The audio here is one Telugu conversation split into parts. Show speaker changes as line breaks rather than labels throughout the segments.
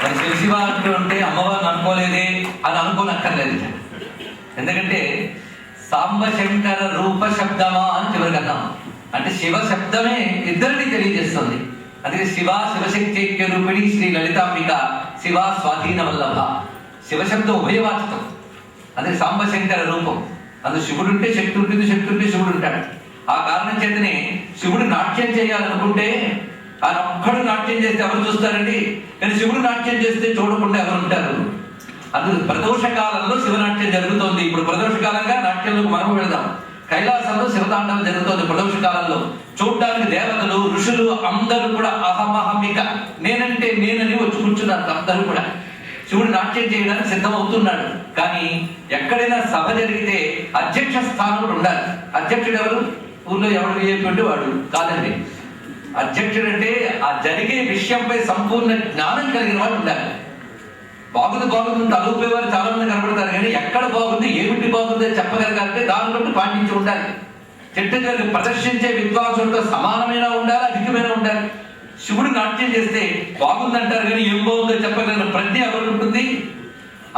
మరి శివ అంటూ ఉంటే అమ్మవారిని అనుకోలేదే అని అనుకోనక్కర్లేదు. ఎందుకంటే సాంబ శంకర రూప శబ్దమా అని చివరికి అన్నాం. అంటే శివ శబ్దమే ఇద్దరిని తెలియజేస్తుంది. అందుకే శివ శివశక్తి రూపిణి శ్రీ లలితాంబిక శివ స్వాధీన వల్లభ. శివశబ్దం ఉభయవాచకం. అదే సాంబ శంకర రూపం. అందులో శివుడు ఉంటే శక్తి ఉంటుంది, శక్తి ఉంటే శివుడు ఉంటాడు. ఆ కారణం చేతనే శివుడు నాట్యం చేయాలనుకుంటే ఆయన ఒక్కడు నాట్యం చేస్తే ఎవరు చూస్తారండి? కానీ శివుడు నాట్యం చేస్తే చూడకుండా ఎవరు ఉంటారు? అందుకు ప్రదోష కాలంలో శివనాట్యం జరుగుతోంది. ఇప్పుడు ప్రదోష కాలంగా నాట్యంలోకి మనం వెళదాం. కైలాసంలో శివతాండవం జరుగుతోంది ప్రదోష కాలంలో. చూడ్డానికి దేవతలు ఋషులు అందరూ కూడా అహమహమిక నేనంటే నేనని వచ్చి కూర్చున్నారు. అందరూ కూడా శివుడు నాట్యం చేయడానికి సిద్ధమవుతున్నాడు. కానీ ఎక్కడైనా సభ జరిగితే అధ్యక్ష స్థానంలో ఉండాలి. అధ్యక్షుడు ఎవరు? ఊళ్ళో ఎవరు చెప్పండి వాడు కాదండి. అధ్యక్షుడు అంటే ఆ జరిగే విషయంపై సంపూర్ణ జ్ఞానం కలిగిన వాడు ఉండాలి. బాగుంది తలూపేవారు చాలా మంది కనబడతారు, కానీ ఎక్కడ బాగుంది ఏమిటి బాగుంది అని చెప్పగలగాలంటే దాని బట్టి పాటించి ఉండాలి. చెట్టు ప్రదర్శించే విద్వాంసులతో సమానమైన ఉండాలి, అధికమైన ఉండాలి. శివుడు నాట్యం చేస్తే బాగుందంటారు, కానీ ఏం బాగుందో చెప్పగలిగిన ప్రజ్ఞ ఎవరు ఉంటుంది?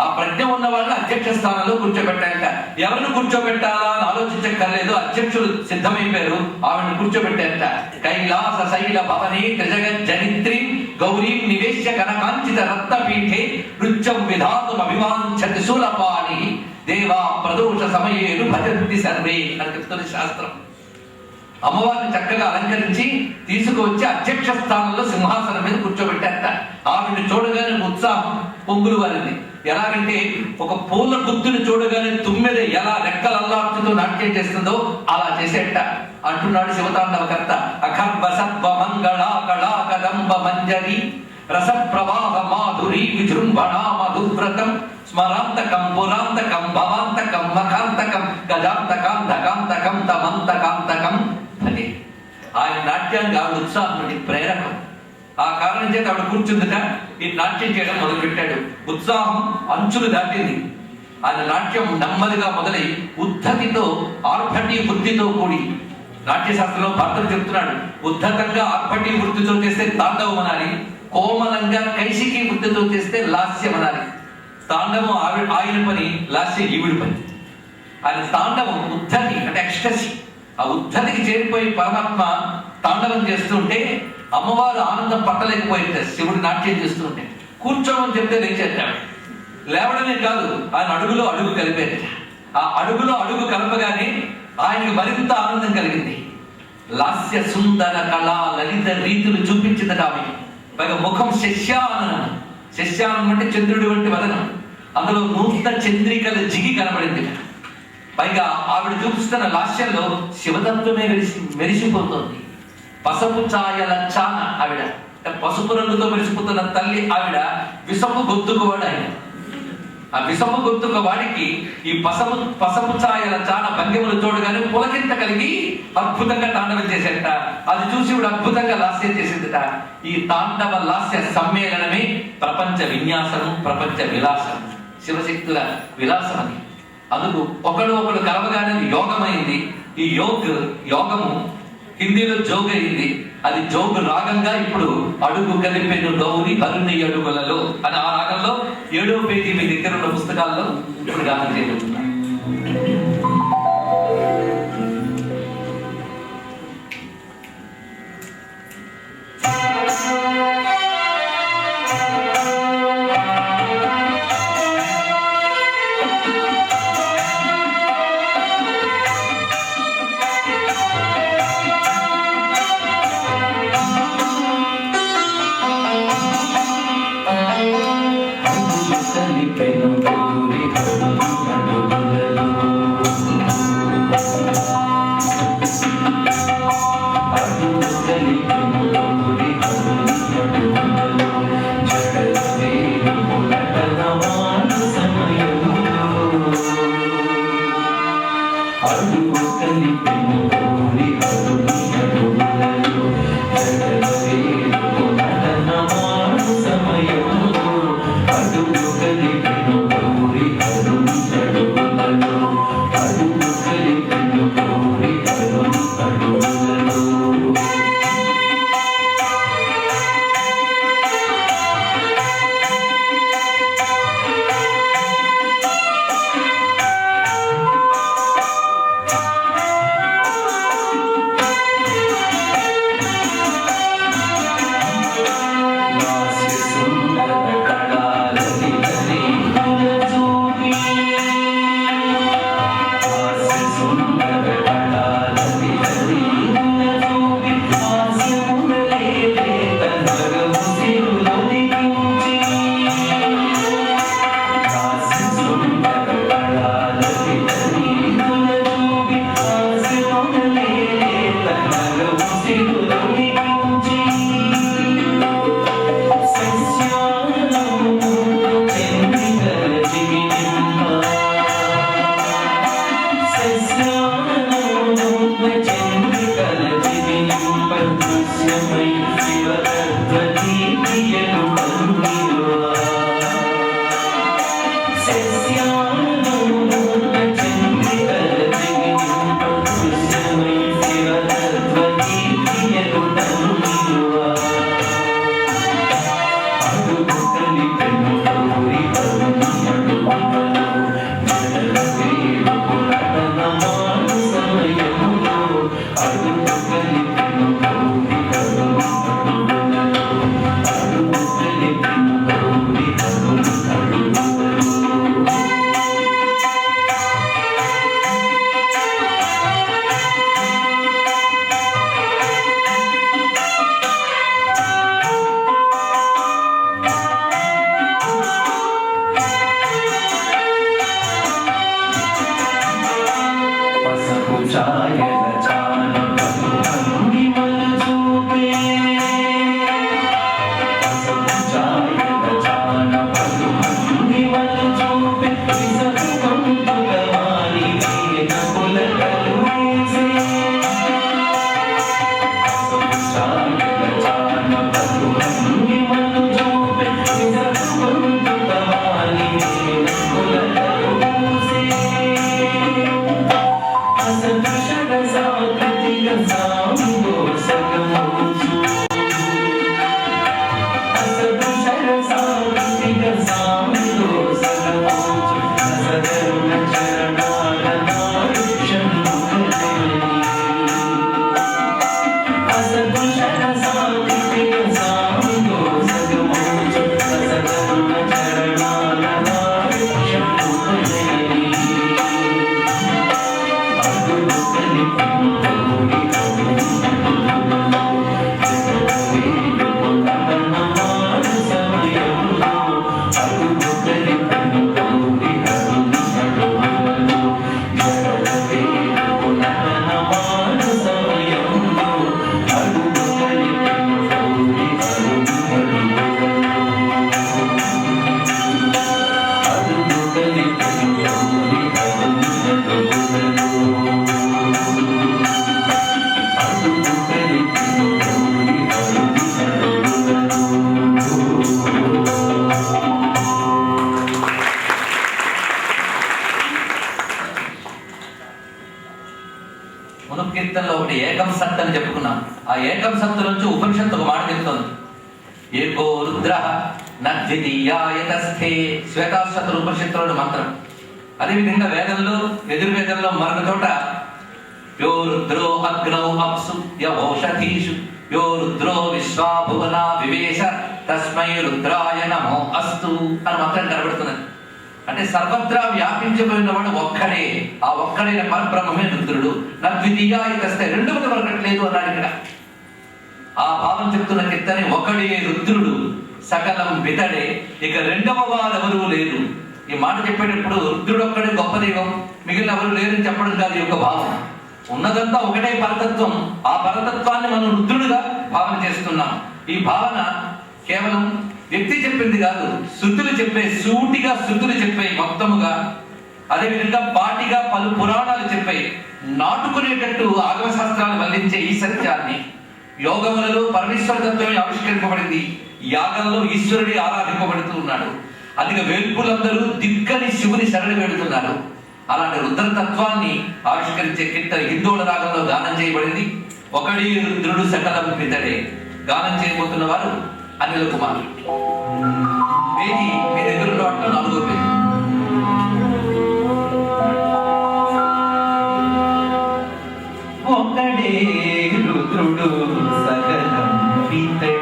ఆ ప్రజ్ఞ ఉన్న వాళ్ళని అధ్యక్ష స్థానంలో కూర్చోబెట్టాక ఎవరిని కూర్చోబెట్టాలా అని ఆలోచించక్కర్లేదు. అధ్యక్షులు సిద్ధమైపోయారు, ఆవిడని కూర్చోబెట్టారట. కైలాస శైల భవనే త్రిజగత్ జనిత్రి గౌరీ నివేశ్య కనకాంచిత రత్నపీఠే నృత్యం విధాతుం అభివాంఛతి శూలపాణి దేవా ప్రదోష సమయేను భజంతి సర్వే అని చెప్తున్న శాస్త్రం. అమ్మవారిని చక్కగా అలంకరించి తీసుకువచ్చి అధ్యక్ష స్థానంలో సింహాసనం మీద కూర్చోబెట్టారట. ఆవిడ్ని చూడగానే ఉత్సాహం పొంగులు వారింది. ఎలాగంటే ఒక పూల గుత్తుని చూడగానే తుమ్మెద ఎలా రెక్కలల్లాడుతూ నాట్యం చేస్తుందో అలా చేసేట అంటున్నాడు శివతాండవకర్త. అఖర్వ సత్వ మంగళ కళా కదంబ మంజరి రస ప్రవాహ మాధురి విజృంభణ మధువ్రతం స్మరాంతకం పురాంతకం భవాంతకం మఖాంతకం గజాంతకం ధకాంతకం తమంతకాంతకం అని ఆయన నాట్యానికి ఆవిడ ఉత్సాహం నుండి ప్రేరకం. ఆ కారణం చేత ఆవిడ కూర్చుందిట. ఈ నాట్యం చేయడం మొదలుపెట్టాడు. ఉత్సాహం అంచులు దాటింది. ఆయన నాట్యం నెమ్మదిగా మొదలై ఉద్ధతితో ఆర్భటి వృత్తితో కూడి, నాట్యశాస్త్రంలో భర్తలు చెప్తున్నాడు, ఉద్ధతంగా ఆర్భటి వృత్తితో చేస్తే తాండవం అనాలి, కోమలంగా కైశికి వృత్తితో చేస్తే లాస్యం అనాలి. తాండవం ఆయన పని, లాస్యం ఈవిడి పని. ఆయన తాండవం ఉద్ధతి అంటే ఎక్స్టసీ. ఆ ఉద్ధతికి చేరిపోయి పరమాత్మ తాండవం చేస్తుంటే అమ్మవారు ఆనందం పట్టలేకపోయింది. శివుడు నాట్యం చేస్తుంటే కూర్చోమని చెప్తే లేచేస్తాడు. లేవడమే కాదు, ఆయన అడుగులో అడుగు కలిపారు. ఆ అడుగులో అడుగు కలపగానే ఆయనకు మరింత ఆనందం కలిగింది. లాస్య సుందర కళా లలిత రీతులు చూపించిందట ఆమె. పైగా ముఖం శస్యానం. శస్యానం అంటే చంద్రుడి వంటి వదనం. అందులో నూతన చంద్రికల జిగి కనబడింది. పైగా ఆవిడ చూపిస్తున్న లాస్యంలో శివతత్వమే మెరిసిపోతుంది. పసుపు ఛాయల చాన ఆవిడ, పసుపు రంగుతో మెరిసిపోతున్న తల్లి ఆవిడ. విసపు గొంతుకు వాడు ఆయన. ఆ విసపు గొంతుకు వాడికి ఈ పసపు ఛాయల చాన భంగిమలు చూడగానే పులకింత కలిగి అద్భుతంగా తాండవం చేసేట. అది చూసి ఇప్పుడు అద్భుతంగా లాస్యం చేసిందిట. ఈ తాండవ లాస్య సమ్మేళనమే ప్రపంచ విన్యాసము, ప్రపంచ విలాసం, శివశక్తుల విలాసం అని. అందుకు ఒకడు కలవగానే యోగమైంది. ఈ యోగము హిందీలో జోగ్ అయింది. అది జోగు రాగంగా ఇప్పుడు అడుగు కలిపెను గౌరి కరుణి అడుగులలో అని ఆ రాగంలో 7వ పేజీ మీ దగ్గర ఉన్న పుస్తకాల్లో ఇప్పుడు గానం చేయబడుతున్నారు.
కలిపెను గౌరి కరుణి అడుగులలో
ఏకం సత్తు నుంచి ఉపనిషత్తు ఒక మాట చెప్తుంది, ఏకో రుద్ర నద్వితీయాయతస్థే, శ్వేతాశ్వత ఉపనిషత్తులోని మంత్రం. అదేవిధంగా వేదంలో యజుర్వేదంలో మరొక చోట యో రుద్రో అగ్నౌ అప్సు యవౌషధీషు యో రుద్రో విశ్వాభువన వివేశ తస్మై రుద్రాయ నమో అస్తు అని మంత్రం కనబడుతున్నది. అంటే సర్వత్రా వ్యాపించిపోయినవాడు ఒక్కడే, ఆ ఒక్కడైన పరబ్రహ్మమే రుద్రుడు. నద్వితీయాయతస్థే, రెండవది మరొకట్లేదు అన్నాడు ఇక్కడ. ఆ భావం చెప్తున్న కిత్తని ఒకడే రుద్రుడు సకలం వితడే, ఇక రెండవ వారు ఎవరూ లేరు. ఈ మాట చెప్పేటప్పుడు రుద్రుడు ఒక్కడే గొప్ప దైవం, మిగిలిన ఎవరు లేరని చెప్పడం కాదు ఈ యొక్క భావం. ఉన్నదంతా ఒకటే పరతత్వం, ఆ పరతత్వాన్ని మనం రుద్రుడుగా భావన చేస్తున్నాం. ఈ భావన కేవలం వ్యక్తి చెప్పింది కాదు, శృతులు చెప్పే, సూటిగా శృతులు చెప్పే మొత్తముగా, అదేవిధంగా పాటిగా పలు పురాణాలు చెప్పే, నాటుకునేటట్టు ఆగమ శాస్త్రాలు వల్లించే ఈ సత్యాన్ని యోగములలో పరమేశ్వర తత్వమే ఆవిష్కరింపబడింది, యాగంలో ఈశ్వరుడి ఆరాధింపబడుతూ ఉన్నాడు. అందుకే వేల్పులందరూ దిక్కని శివుని శరణి పెడుతున్నారు. అలాంటి రుద్రతత్వాన్ని ఆవిష్కరించే కీర్తన హిందోళ రాగంలో గానం చేయబడింది. ఒకడి రుద్రుడు సకలం పితడే. గానం చేయబోతున్న వారు అనిల్ కుమార్. పేజీ మీ దగ్గర ఉన్న వాటిలో 4వ పేజీ. ఒకడే రుద్రుడు సకలం పితడే,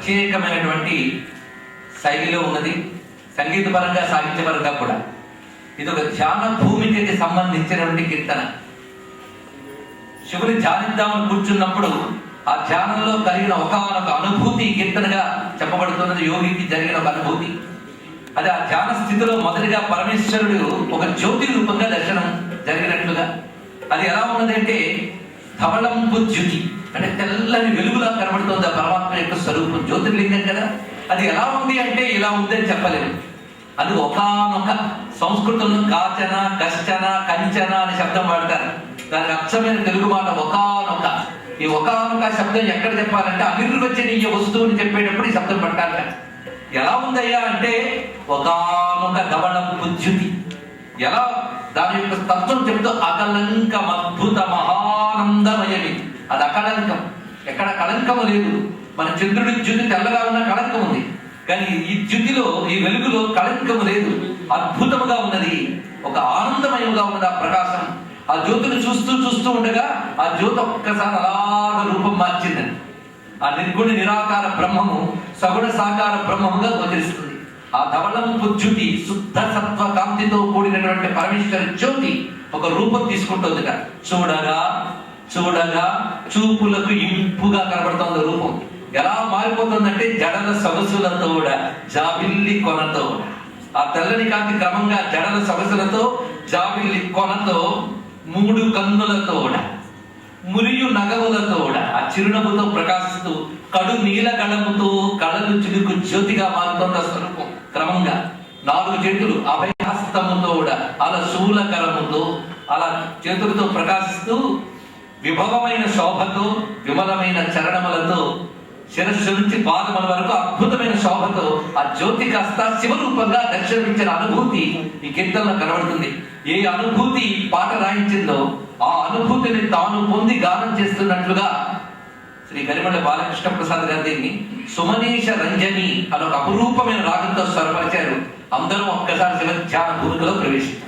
ప్రత్యేకమైనటువంటి శైలిలో ఉన్నది, సంగీతపరంగా సాహిత్యపరంగా కూడా. ఇది ఒక ధ్యాన భూమికి సంబంధించినటువంటి కీర్తన. శివుని ధ్యానిద్దామని కూర్చున్నప్పుడు ఆ ధ్యానంలో కలిగిన ఒకానొక అనుభూతి కీర్తనగా చెప్పబడుతున్నది. యోగికి జరిగిన ఒక అనుభూతి అది. ఆ ధ్యాన స్థితిలో మొదటిగా పరమేశ్వరుడు ఒక జ్యోతి రూపంగా దర్శనం జరిగినట్లుగా. అది ఎలా ఉన్నదంటే ధవళంపు జ్యోతి, అంటే తెల్లని వెలుగులా కనబడుతుంది ఆ పరమాత్మ యొక్క స్వరూపం. జ్యోతిర్లింగం కదా. అది ఎలా ఉంది అంటే ఇలా ఉంది అని చెప్పలేము. అది ఒకానొక సంస్కృతంలో కాచన, కశ్చన, కంచన అనే శబ్దం వాడతారు. దానికి అచ్చమైన తెలుగు మాట ఒకానొక. ఈ ఒకానొక శబ్దం ఎక్కడ చెప్పాలంటే అనిర్వచనీయ వస్తువుని చెప్పేటప్పుడు ఈ శబ్దం పట్టాలి. ఎలా ఉందయ్యా అంటే ఒకానొక ధవళంపు జ్యోతి. ఎలా దాని యొక్క తత్వం చెప్తూ అకలంకం అద్భుత మహానందమయమి. అది అకలంకం, ఎక్కడ కళంకము లేదు. మన చంద్రుడి జ్యోతి తెల్లగా ఉన్న కళంకం ఉంది, కానీ ఈ జ్యోతిలో, ఈ వెలుగులో కళంకము లేదు. అద్భుతముగా ఉన్నది, ఒక ఆనందమయముగా ఉన్నది ఆ ప్రకాశం. ఆ జ్యోతిని చూస్తూ చూస్తూ ఉండగా ఆ జ్యోతి ఒక్కసారి అలాగ రూపం మార్చిందని. ఆ నిర్గుణ నిరాకార బ్రహ్మము సగుణ సాకార బ్రహ్మముగా గోచరిస్తుంది. ఆ ధవళంపు జ్యోతి శుద్ధ సత్వ కాంతితో కూడినటువంటి పరమేశ్వర జ్యోతి ఒక రూపం తీసుకుంటుందిగా. చూడగా చూడగా చూపులకు ఇంపుగా కనబడుతుంది రూపం. ఎలా మారిపోతుందంటే జడల సొగసులతో జాబిల్లి కొనతో. ఆ తెల్లని కాంతి క్రమంగా జడల సొగసులతో జాబిల్లి కొనతో, మూడు కన్నులతో, మురియు నగవులతో, ఆ చిరునవ్వుతో ప్రకాశిస్తూ కడు నీల గళముతో కళలు చిలుకు జ్యోతిగా మారుతోంది ఆ స్వరూపం క్రమంగా. 4 చేతులు అభయహస్తముతో, అలా శూలకరముతో, అలా చేతులతో ప్రకాశిస్తూ విభవమైన శోభతో, విమలమైన చరణములతో, శిరస్సు నుంచి పాదముల వరకు అద్భుతమైన శోభతో ఆ జ్యోతి కాస్త శివరూపంగా దర్శనమించిన అనుభూతి ఈ కీర్తనలో కనబడుతుంది. ఏ అనుభూతి పాట రాయించిందో ఆ అనుభూతిని తాను పొంది గానం చేస్తున్నట్లుగా శ్రీ గరిమళ్ళ బాలకృష్ణ ప్రసాద్ గారు దీన్ని సుమనేశ రంజని అని ఒక అపురూపమైన రాగంతో స్వరపరిచారు. అందరూ ఒక్కసారి శివ ధ్యాన భూమికలో ప్రవేశించారు.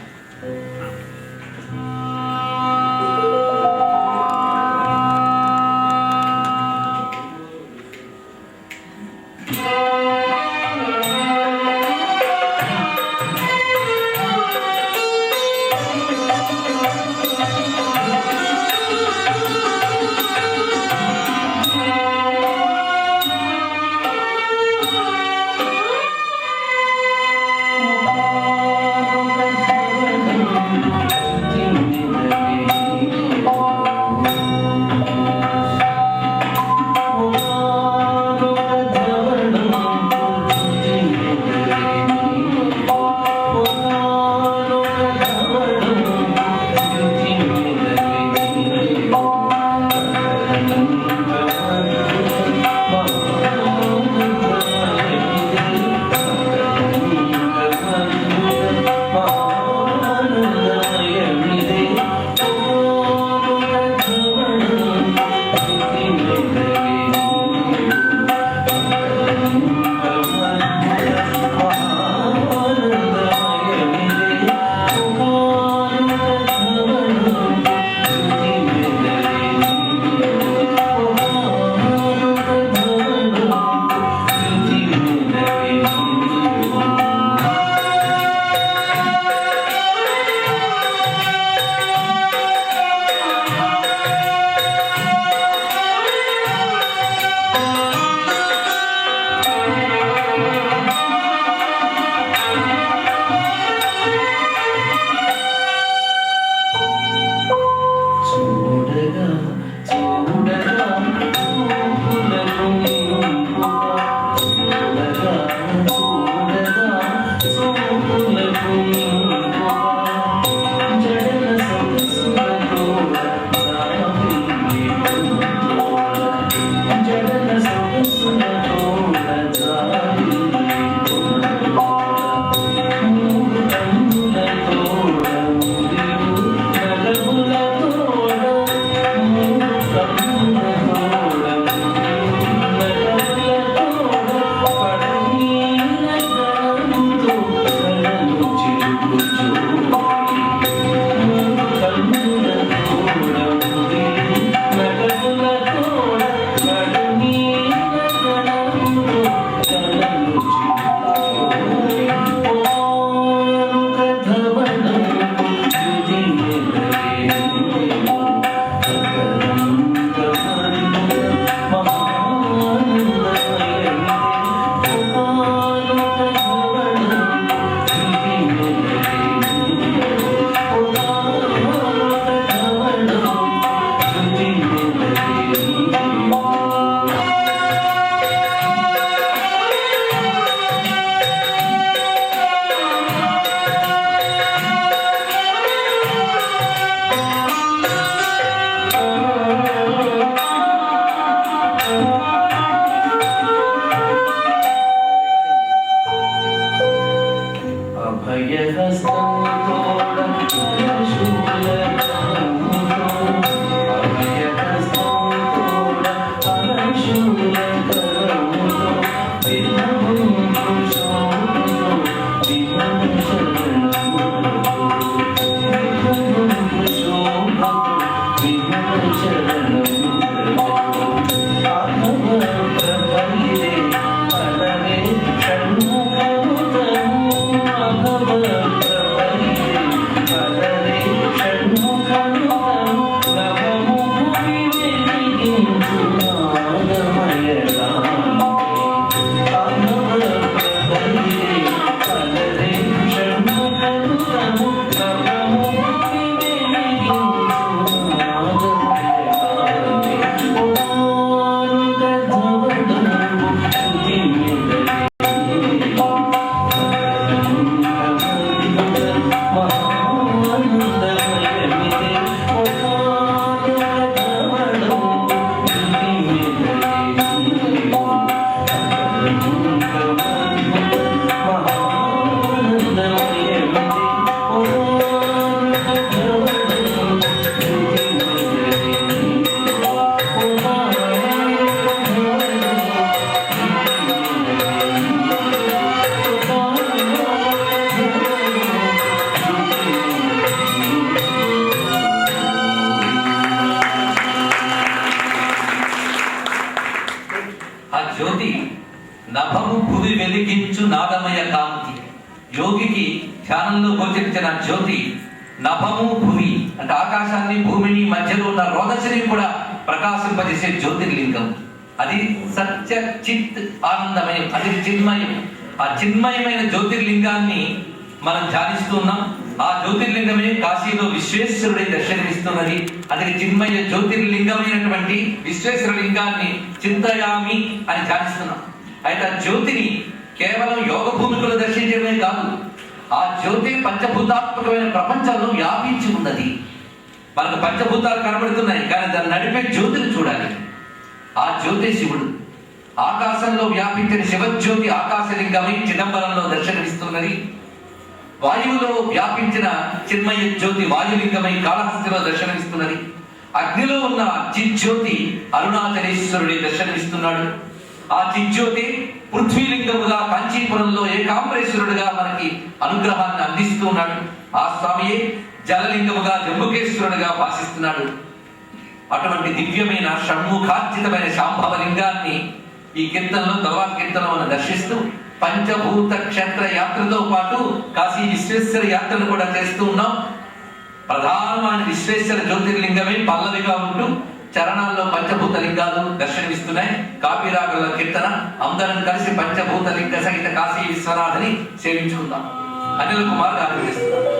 జ్యోతి నభము భువి వెలిగించు నాదమయ కాంతి. యోగికి ధ్యానంలో గోచరించిన జ్యోతి నభము భువి అంటే ఆకాశాన్ని భూమిని మధ్యలో ఉన్న రోదశని కూడా ప్రకాశింపజేసే జ్యోతిర్లింగం. అది సత్య చిత్ ఆనందమయం, అది చిన్మయం. ఆ చిన్మయమైన జ్యోతిర్లింగాన్ని మనం ధ్యానిస్తున్నాం. ఆ జ్యోతిర్లింగమే కాశీలో విశ్వేశ్వరుడి దర్శనమిస్తున్నది. అది చిన్మయ జ్యోతిర్లింగమైనటువంటి విశ్వేశ్వర లింగాన్ని చింతయామి అని ధ్యానిస్తున్నాం. అయితే ఆ జ్యోతిని కేవలం యోగ భూమికలో దర్శించడమే కాదు, ఆ జ్యోతి పంచభూతాత్మకమైన ప్రపంచంలో వ్యాపించి ఉన్నది. మనకు పంచభూతాలు కనబడుతున్నాయి, కానీ దాన్ని నడిపే జ్యోతిని చూడాలి. ఆ జ్యోతి శివుడు. ఆకాశంలో వ్యాపించిన శివజ్యోతి ఆకాశలింగమై చిదంబరంలో దర్శనమిస్తున్నది. వాయువులో వ్యాపించిన చిన్మయ జ్యోతి వాయులింగమై కాళహస్తిలో దర్శనమిస్తున్నది. అగ్నిలో ఉన్న చిజ్యోతి అరుణాచలేశ్వరుడి దర్శనమిస్తున్నాడు. ఆ చిజ్యోతి పృథ్వీలింగముగా కాంచీపురంలో ఏకాంబరేశ్వరుడుగా మనకి అనుగ్రహాన్ని అందిస్తూ ఉన్నాడు. ఆ స్వామియే జలలింగముగా జంబుకేశ్వరుడుగా భాషిస్తున్నాడు. అటువంటి దివ్యమైన షణ్ముఖార్జితమైన శాంభవ లింగాన్ని ఈ కీర్తనలో తర్వాత కీర్తనలో మనం దర్శిస్తూ పంచభూత క్షేత్ర యాత్రతో పాటు కాశీ విశ్వేశ్వర యాత్రను కూడా చేస్తూ ఉన్నాం. ప్రధానమైన విశ్వేశ్వర జ్యోతిర్లింగమే పల్లవిగా ఉంటూ చరణాల్లో పంచభూత లింగాలు దర్శనమిస్తున్నాయి. కాపీరాగుల కీర్తన అందరం కలిసి పంచభూత లింగ సహిత కాశీ విశ్వనాథని సేవించుకుందాం. అనిల్ కుమార్ గారు చేస్తున్నారు.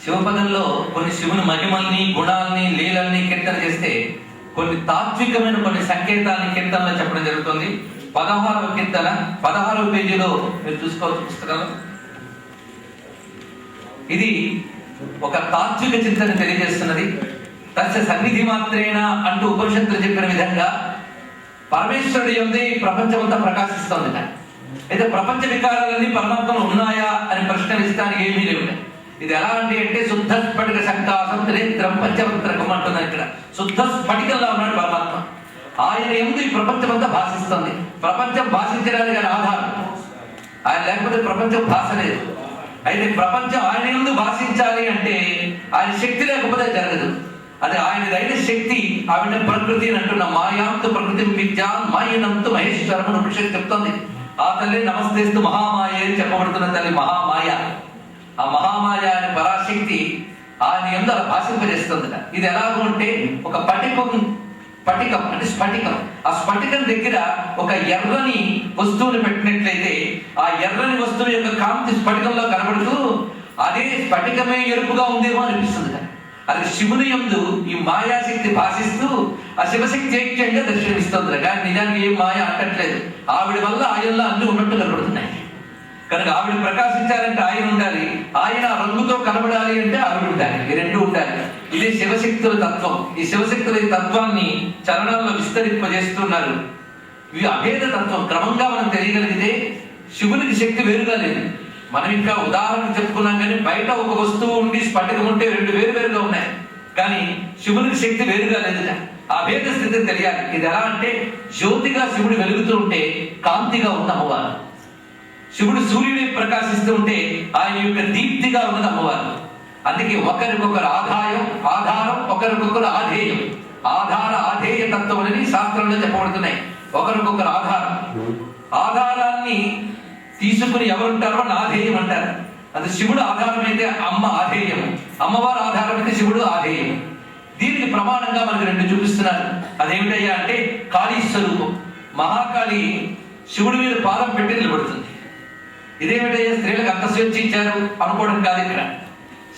శివపదంలో కొన్ని శివుని మహిమల్ని గుణాలని లీలల్ని కీర్తన చేస్తే కొన్ని తాత్వికమైన కొన్ని సంకేతాలని కీర్తనలో చెప్పడం జరుగుతుంది. 16వ కీర్తన 16వ పేజీలో మీరు చూసుకోవచ్చు పుస్తకాలు. ఇది ఒక తాత్విక చింతన తెలియజేస్తున్నది. తస్య సన్నిధి మాత్రేణ అంటూ ఉపనిషత్తులు చెప్పిన విధంగా పరమేశ్వరుడు యందే ఈ ప్రపంచమంతా ప్రకాశిస్తోంది. అయితే ప్రపంచ వికారాలన్నీ పరమాత్మలో ఉన్నాయా అని ప్రశ్న వేస్తానికి ఏమీ లేవు. ఇది ఎలా అంటే శుద్ధ స్ఫటిక శంకాసం త్రినేత్రం పంచవక్త్రకం అంటున్నారు. ఇక్కడ శుద్ధ స్ఫటికంలో ఉన్నాడు పరమాత్మ. ఆయన యందు ఈ ప్రపంచమంతా భాషిస్తుంది. ప్రపంచం భాషించడానికి ఆయన ఆధారం. ఆయన లేకపోతే ప్రపంచం భాష లేదు. అయితే ప్రపంచం ఆయన యందు భాషించాలి అంటే ఆయన శక్తి లేకపోతే జరగదు. అది ఆయనదైన శక్తి. ఆవిడ ప్రకృతి అని అంటున్న మాయాంతు ప్రకృతి విద్యాం మాయనంతు మహేశ్వరం అని ఉపనిషత్తు చెప్తుంది. ఆ తల్లి నమస్తేస్తు మహామాయ అని చెప్పబడుతున్న తల్లి మహామాయ. ఆ మహామాయ అనే పరాశక్తి ఆయన యందు అలా భాషింపజేస్తుంది. ఇది ఎలాగో అంటే ఒక పటికం అంటే స్ఫటికం. ఆ స్ఫటికం దగ్గర ఒక ఎర్రని వస్తువుని పెట్టినట్లయితే ఆ ఎర్రని వస్తువు యొక్క కాంతి స్ఫటికంలో కనబడుతూ అదే స్ఫటికమే ఎరుపుగా ఉందేమో అనిపిస్తుంది. అది శివుని యందు ఈ మాయాశక్తి భాషిస్తూ ఆ శివశక్తి ఐక్యంగా దర్శనమిస్తుంది. కానీ నిజానికి ఏం మాయ అంటట్లేదు. ఆవిడ వల్ల ఆయనలో అన్ని ఉన్నట్టు కనబడుతున్నాయి. కనుక ఆవిడ ప్రకాశించాలంటే ఆయన ఉండాలి, ఆయన రంగుతో కనబడాలి అంటే ఆవిడ ఉండాలి. ఈ రెండు ఉండాలి. ఇదే శివశక్తుల తత్వం. ఈ శివశక్తుల తత్వాన్ని చరణాల్లో విస్తరింపజేస్తున్నారు. ఇవి అభేద తత్వం. క్రమంగా మనం తెలియగలిగితే శివునికి శక్తి వేరుగా లేదు. మనం ఇంకా ఉదాహరణ చెప్పుకున్నాం కానీ బయట ఒక వస్తువు ఉండి స్ఫటికం ఉంటే రెండు వేరుగా ఉన్నాయి. కానీ శివునికి శక్తి వేరుగా లేదు. ఆ భేద స్థితి తెలియాలి. ఇది ఎలా అంటే జ్యోతిగా శివుడు వెలుగుతూ ఉంటే కాంతిగా ఉన్న అమ్మవారు. శివుడు సూర్యుడి ప్రకాశిస్తూ ఉంటే ఆయన యొక్క దీప్తిగా ఉన్నది అమ్మవారు. అందుకే ఒకరికొకరు ఆధారం ఒకరికొకరు ఆధేయం. ఆధార ఆధేయ తత్వం అనేది శాస్త్రంలో చెప్పబడుతున్నాయి. ఒకరికొకరు ఆధారాన్ని తీసుకుని ఎవరుంటారో నాధేయం అంటారు. అది శివుడు ఆధారం అయితే అమ్మ ఆధేయం, అమ్మవారు ఆధారం అయితే శివుడు ఆధేయం. దీనికి ప్రమాణంగా మనకు రెండు చూపిస్తున్నారు. అదేమిటయ్యా అంటే కాళీ స్వరూపం. మహాకాళి శివుడి మీద పాదం పెట్టి నిలబడుతుంది. ఇదేమిటయ్యా స్త్రీలకు అంత స్వేచ్ఛ ఇచ్చారు అనుకోవడం కాదు. ఇక్కడ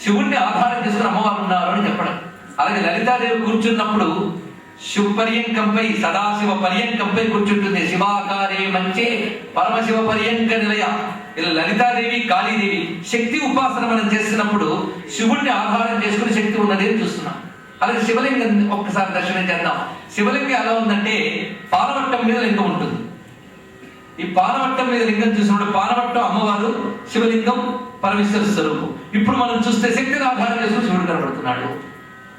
శివుణ్ణి ఆధారం చేసుకుని అమ్మవారు ఉన్నారు అని చెప్పడం. అలాగే లలితాదేవి కూర్చున్నప్పుడు శివపర్యంకంపై సదాశివ పర్యంకంపై కూర్చుంటుంది. శివాకారే మంచే పరమశివ పర్యంక నిలయ. ఇలా లలితాదేవి కాళీదేవి శక్తి ఉపాసన మనం చేస్తున్నప్పుడు శివుణ్ణి ఆధారం చేసుకుని శక్తి ఉన్నది అని చూస్తున్నాం. అలాగే శివలింగం ఒక్కసారి దర్శనం చేద్దాం. శివలింగం ఎలా ఉందంటే పాలవట్టం మీద లింగం ఉంటుంది. ఈ పాలవట్టం మీద లింగం చూసినప్పుడు పాలవట్టం అమ్మవారు, శివలింగం పరమేశ్వర స్వరూపం. ఇప్పుడు మనం చూస్తే శక్తిని ఆధారం చేసుకుని శివుడు కనబడుతున్నాడు.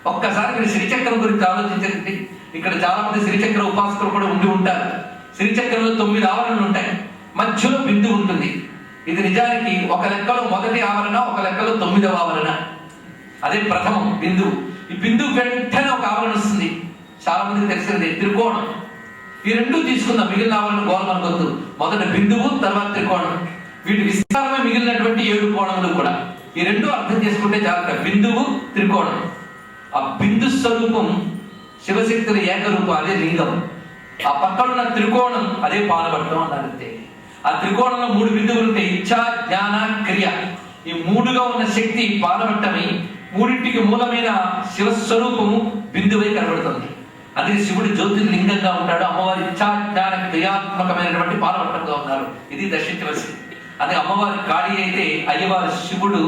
ఒక్కసారి మీరు శ్రీచక్రం గురించి ఆలోచించండి. ఇక్కడ చాలా మంది శ్రీచక్ర ఉపాసకులు కూడా ఉండి ఉంటారు. శ్రీచక్రంలో 9 ఆవరణలు ఉంటాయి. మధ్యలో బిందువు ఉంటుంది. ఇది నిజానికి ఒక లెక్కలో మొదటి ఆవరణ, ఒక లెక్కలో 9వ ఆవరణ. అదే ప్రథమం బిందువు. ఈ బిందువు వెంటనే ఒక ఆవరణ వస్తుంది. చాలా మందికి తెలిసినది త్రికోణం. ఈ రెండు తీసుకుందాం. మిగిలిన ఆవరణ గోళం అనుకోద్దు. మొదట బిందువు, తర్వాత త్రికోణం. వీటి విస్తారమే మిగిలినటువంటి 7 కోణములు కూడా. ఈ రెండు అర్థం చేసుకుంటే చాలా. బిందువు, త్రికోణం. ఆ బిందు స్వరూపం శివశక్తుల ఏకరూపం, అదే లింగం. ఆ పక్కనున్న త్రికోణం అదే పాలపట్టం అన్నారంతే. ఆ త్రికోణంలో 3 బిందువులు ఉంటాయి. ఇచ్ఛా, జ్ఞాన, క్రియ. ఈ 3గా ఉన్న శక్తి పాలపట్టమై మూడింటికి మూలమైన శివస్వరూపము బిందువై కనబడుతుంది. అదే శివుడు జ్యోతిర్లింగంగా ఉంటాడు. అమ్మవారి ఇచ్ఛా, జ్ఞాన, క్రియాత్మకమైనటువంటి పాలపట్టంగా ఉన్నారు. ఇది దర్శించవలసింది. అదే అమ్మవారి కాళీ అయితే అయ్యవారి శివుడు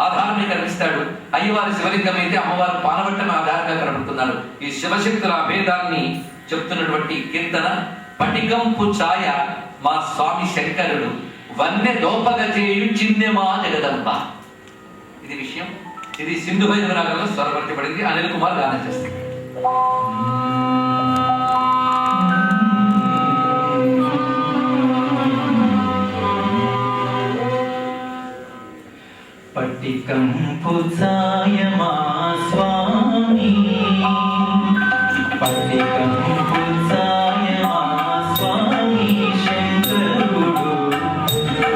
ఆధారమే కనిపిస్తాడు. అయ్యవారి శివలింగం అయితే అమ్మవారి పాలపట్టం ఆధారంగా కనబడుతున్నారు. ఈ శివశక్తుల అభేదాన్ని చెప్తున్నటువంటి కీర్తన పటికంపు ఛాయ మా స్వామి శంకరుడు వన్నె దోపగ చేయు చిన్నెమా జగదంబ. ఇది విషయం. ఇది సింధు భైరవ రాగంలో స్వరపరచబడింది. అనిల్ కుమార్ గానం చేస్తారు.
పటికంపు ఛాయ మా స్వామి, పటికంపు ఛాయ మా స్వామి శంకరుడు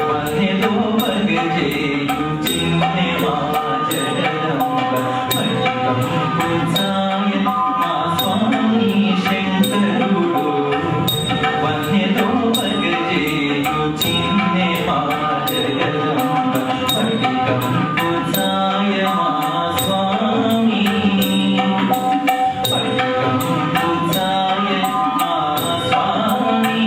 వన్నె దోపగ చేయు చిన్నెమా జగదంబ. పటికంపు ఛాయ మా స్వామి శంకరుడు వన్నె దోపగ చేయు చిన్నెమా జగదంబ. పటికంపు ఛాయ మా స్వామి, పటికంపు ఛాయ మా స్వామి.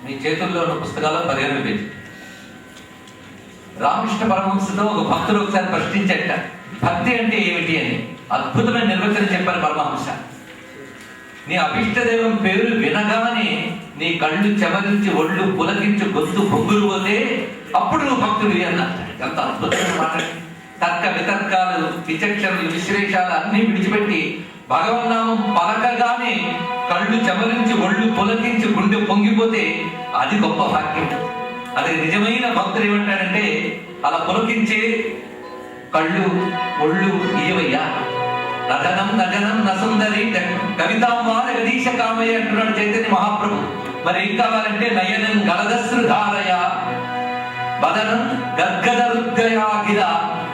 మీ చేతుల్లో ఉన్న పుస్తకాల్లో 15 పేజీ. రామకృష్ణ పరమహంసతో ఒక భక్తుడు ఒకసారి ప్రశ్నించట, భక్తి అంటే ఏమిటి అని. అద్భుతమైన నిర్వచనం చెప్పారు పరమహంస. నీ అభిష్టదేవం పేరు వినగానే నీ కళ్ళు చెమరించి ఒళ్ళు పులకించి గొంతు పొంగులు పోతే అప్పుడు నువ్వు భక్తుడివి అన్నట్టు. ఎంత అద్భుతమైన మాట. తర్క వితర్కాలు, విచక్షణలు, విశ్లేషాలు అన్ని విడిచిపెట్టి భగవన్నామం పలకగానే కళ్ళు చెమరించి ఒళ్ళు పులకించి గుండె పొంగిపోతే అది గొప్ప భాగ్యం. అది నిజమైన భక్తుడు ఏమంటాడంటే, అలా పులకించే కళ్ళు ఒళ్ళు ఇయవయ్యా. నజనం నజనం నసుందరి కవితాంబా జగదీశ కామయ్య అంటున్నాడు చైతన్య మహాప్రభు. మరి ఏం కావాలంటే నయనం గలదశ్రుధారయ వదనం గద్గదరుద్గయాగిర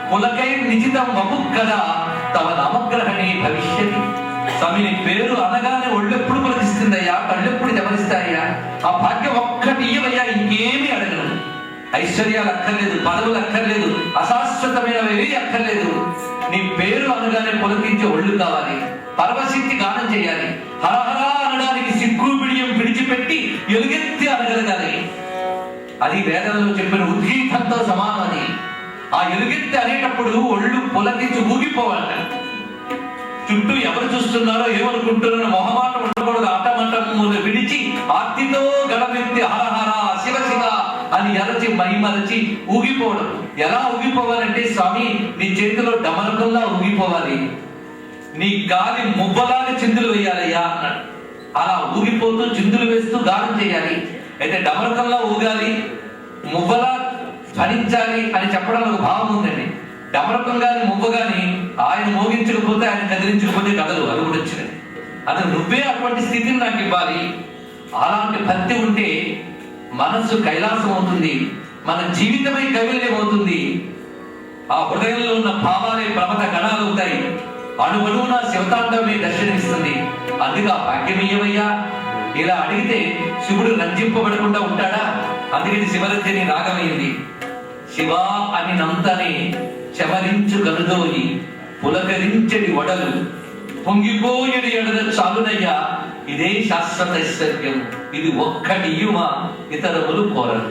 పులకై నిజితం వపుక్కద తవ నవగ్రహణే భవిష్యతి. స్వామి నీ పేరు అనగానే ఒళ్ళెప్పుడు పులకిస్తుందయ్యా, కళ్ళెప్పుడు గమనిస్తాయ్యా. ఆ భాగ్యం ఒక్కటి ఇయ్యవయ్యా, ఇంకేమీ అడగను. ఐశ్వర్యాలు అక్కర్లేదు, పదవులు అక్కర్లేదు, అశాశ్వతమైనవి అక్కర్లేదు. నీ పేరు అనగానే పులకించే ఒళ్ళు కావాలి. పరవశించి గానం చేయాలి. హరహరా అనడానికి సిగ్గు బిడియం విడిచిపెట్టి ఎలుగెత్తి అనగలగాలి. అది వేదంలో చెప్పిన ఉద్గీతంతో సమానం. అది ఆ ఎలుగెత్తి అనేటప్పుడు ఒళ్ళు పులకించి ఊగిపోవాలంట. చుట్టూ ఎవరు చూస్తున్నారో ఏమనుకుంటున్నారో మొహమాటం ఉండకూడదు. ఆటమంటము విడిచి ఆర్తితో గడమెత్తి హరహర శివ శివ అని ఎరచి మైమరచి ఊగిపోవడం. ఎలా ఊగిపోవాలంటే, స్వామి నీ చేతిలో డమరకంలా ఊగిపోవాలి, నీ గాలి మువ్వలాగా చిందులు వేయాలయ్యా అన్నాడు. అలా ఊగిపోతూ చిందులు వేస్తూ గానం చేయాలి. అయితే డమరకంలా ఊగాలి, మువ్వలా ధ్వనించాలి అని చెప్పడం ఒక భావం ఉందండి. డమరకం గాని మువ్వ గాని ఆయన మోగించకపోతే, ఆయన కదిలించకపోతే కదలు. అది కూడా వచ్చినది. అది నువ్వే అటువంటి స్థితిని నాకు ఇవ్వాలి. అలాంటి భక్తి ఉంటే మనస్సు కైలాసం అవుతుంది, మన జీవితమై కైవల్యం అవుతుంది. ఆ హృదయంలో ఉన్న భావాలే ప్రమద గణాలు అవుతాయి. అణువణువున శివతాండవమే దర్శనమిస్తుంది. అందుకే ఆ భాగ్యమీయమయ్యా. ఇలా అడిగితే శివుడు రంజింపబడకుండా ఉంటాడా? అందుకే ఇది శివరంజని రాగమైంది. శివా అని నంతనే చెమరించు కనుదోయి పులకరించడి వడలు పొంగిపోయడి ఎడద చాలునయ్యా. ఇదే శాశ్వత ఐశ్వర్యం. ఇది ఒక్కటి ఇయుమా, ఇతరములు కోరరు.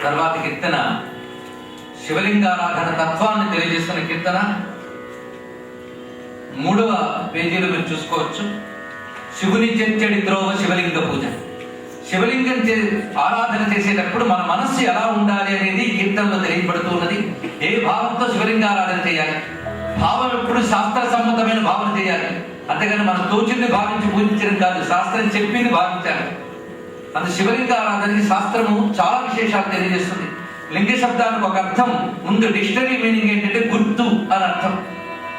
తర్వాత కీర్తన శివలింగారాధన తత్వాన్ని తెలియజేస్తున్న కీర్తన 3వ పేజీలో మీరు చూసుకోవచ్చు. శివుని చెచ్చడి త్రోవ శివలింగ పూజ. శివలింగం ఆరాధన చేసేటప్పుడు మన మనస్సు ఎలా ఉండాలి అనేది కీర్తనలో తెలియబడుతూ ఉన్నది. ఏ భావంతో శివలింగ ఆరాధన చేయాలి, భావం ఎప్పుడు శాస్త్ర సమ్మతమైన భావన చేయాలి. అంతేగాని మనం తోచింది భావించి పూజించడం కాదు, శాస్త్రం చెప్పింది భావించాలి. అందుకు శివలింగ ఆరాధనకి శాస్త్రము చాలా విశేషాలు తెలియజేస్తుంది. లింగ శబ్దానికి ఒక అర్థం ముందు డిక్షనరీ మీనింగ్ ఏంటంటే గుర్తు అని అర్థం.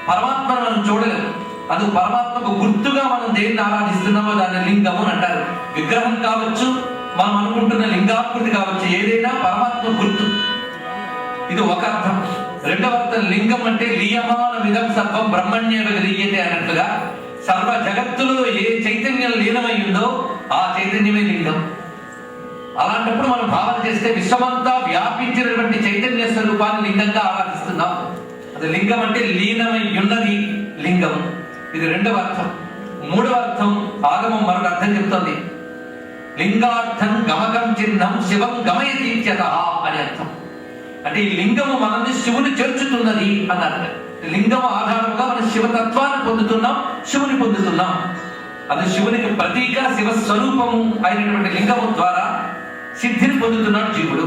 పరమాత్మను మనం చూడలేము, అందుకు పరమాత్మకు గుర్తుగా మనం దేన్ని ఆరాధిస్తున్నామో దాన్ని లింగము అని అంటారు. విగ్రహం కావచ్చు, మనం అనుకుంటున్న లింగాకృతి కావచ్చు, ఏదైనా పరమాత్మ గుర్తు. ఇది ఒక అర్థం. రెండవ అర్థం లింగం అంటే లీయమానమిదం సర్వం బ్రహ్మణ్యేవ లీయతే అన్నట్లుగా సర్వ జగత్తులో ఏ చైతన్యం లీనమై ఉందో ఆ చైతన్యమే లింగం. అలాంటప్పుడు మనం భావన చేస్తే విశ్వమంతా వ్యాపించినటువంటి చైతన్య స్వరూపాన్ని లింగంగా ఆరాధిస్తున్నాం. అది లింగం అంటే లీనమై ఉన్నది లింగం. ఇది రెండవ అర్థం. మూడవ అర్థం ఆగమం మరొక అర్థం చెప్తోంది. లింగార్థం గమకం చిహ్నం శివం గమయతి ఇత్యతః అని అర్థం. అంటే ఈ లింగము మనల్ని శివుని చేర్చుతున్నది అని అర్థం. లింగం ఆధారంగా మనం శివతత్వాన్ని పొందుతున్నాం, శివుని పొందుతున్నాం. అది శివునికి ప్రతీక, శివ స్వరూపము అయినటువంటి లింగము ద్వారా సిద్ధిని పొందుతున్నాడు జీవుడు.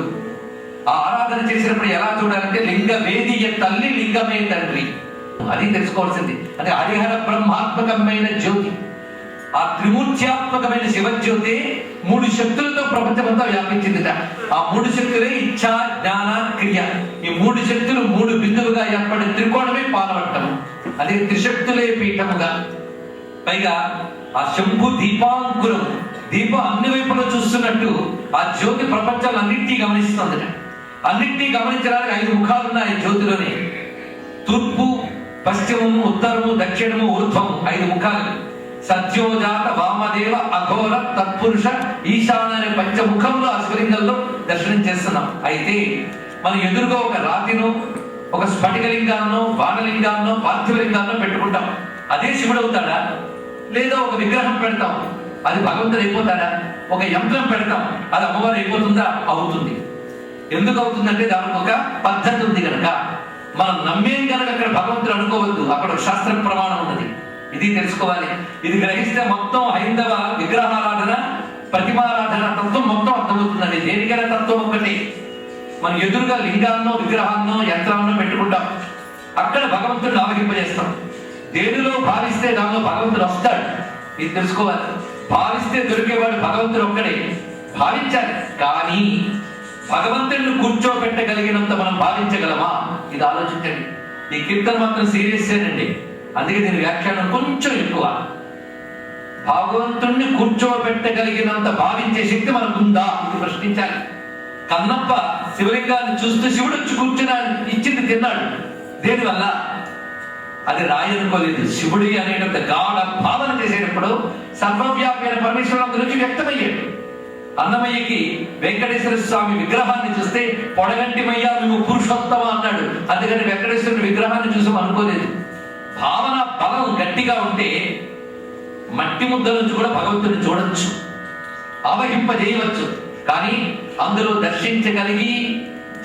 ఆ ఆరాధన చేసినప్పుడు ఎలా చూడాలంటే లింగ వేదియ తల్లి లింగమే తండ్రి, అది తెలుసుకోవాల్సింది. అంటే హరిహర బ్రహ్మాత్మకమైన జ్యోతి, ఆ త్రిమూర్త్యాత్మకమైన శివజ్యోతి 3 శక్తులతో ప్రపంచమంతా వ్యాపించిందిట. ఆ 3 శక్తులే ఇచ్ఛా, జ్ఞాన, క్రియ. ఈ 3 శక్తులు 3 బిందువుగా ఏర్పడిన త్రికోణమే పాలవట్టము. అదే త్రిశక్తులే పీఠముగా. పైగా ఆ శంభు దీపాంకురం, దీపం అన్ని వైపులో చూస్తున్నట్టు ఆ జ్యోతి ప్రపంచాలు అన్నింటినీ గమనిస్తుందట. అన్నింటినీ గమనించడానికి 5 ముఖాలు ఉన్నాయి జ్యోతిలోనే. తూర్పు, పశ్చిమము, ఉత్తరము, దక్షిణము, ఊర్ధ్వము 5 ముఖాలు. సత్యోజాత, వామదేవ, అఘోర, తత్పురుష, ఈశాన అనే పంచముఖంలో ఆ శివలింగంలో దర్శనం చేస్తున్నాం. అయితే మనం ఎదురుగా ఒక రాతినో, ఒక స్ఫటికలింగాన్నో, బాణలింగాన్నో, పార్థివలింగాన్నో పెట్టుకుంటాం. అదే శివుడు అవుతాడా? లేదా ఒక విగ్రహం పెడతాం, అది భగవంతుడు అయిపోతాడా? ఒక యంత్రం పెడతాం, అది అమ్మవారు అయిపోతుందా? అవుతుంది. ఎందుకు అవుతుందంటే దానికి ఒక పద్ధతి ఉంది కనుక. మనం నమ్మేం కనుక అక్కడ భగవంతుడు అనుకోవద్దు, అక్కడ ఒక శాస్త్ర ప్రమాణం ఉన్నది. ఇది తెలుసుకోవాలి. ఇది గ్రహిస్తే మొత్తం హైందవ విగ్రహారాధన, ప్రతిమారాధన తత్వం మొత్తం అర్థమవుతుందండి. దేనికైనా తత్వం ఒకటి. మనం ఎదురుగా లింగాన్నో, విగ్రహాన్నో, యంత్రాన్నో పెట్టుకుంటాం, అక్కడ భగవంతుడిని ఆవహింపజేస్తాం. దేనిలో భావిస్తే దానిలో భగవంతుడు వస్తాడు, ఇది తెలుసుకోవాలి. భావిస్తే దొరికేవాడు భగవంతుడు ఒక్కడే. భావించాలి, కానీ భగవంతుడిని కూర్చోబెట్టగలిగినంత మనం భావించగలమా? ఇది ఆలోచించండి. ఈ కీర్తన మాత్రం సీరియస్సేనండి, అందుకే దీని వ్యాఖ్యానం కొంచెం ఎక్కువ. భగవంతుణ్ణి కూర్చోబెట్టగలిగినంత భావించే శక్తి మనకుందా? ఇది ప్రశ్నించాలి. కన్నప్ప శివలింగాన్ని చూస్తూ శివుడు వచ్చి కూర్చున్నా ఇచ్చింది తిన్నాడు. దేనివల్ల? అది రాయి అనుకోలేదు, శివుడి అనేటువంటి గాఢ భావన చేసేటప్పుడు సర్వవ్యాపైన పరమేశ్వరుడు గురించి వ్యక్తమయ్యాడు. అన్నమయ్యకి వెంకటేశ్వర స్వామి విగ్రహాన్ని చూస్తే పొడగంటిమయ్యా నువ్వు పురుషోత్తమ అన్నాడు. అందుకని వెంకటేశ్వరుడి విగ్రహాన్ని చూసాం అనుకోలేదు. భావన బలం గట్టిగా ఉంటే మట్టి ముద్ద నుంచి కూడా భగవంతుని చూడొచ్చు, ఆవహింపజేయవచ్చు. కానీ అందులో దర్శించగలిగి,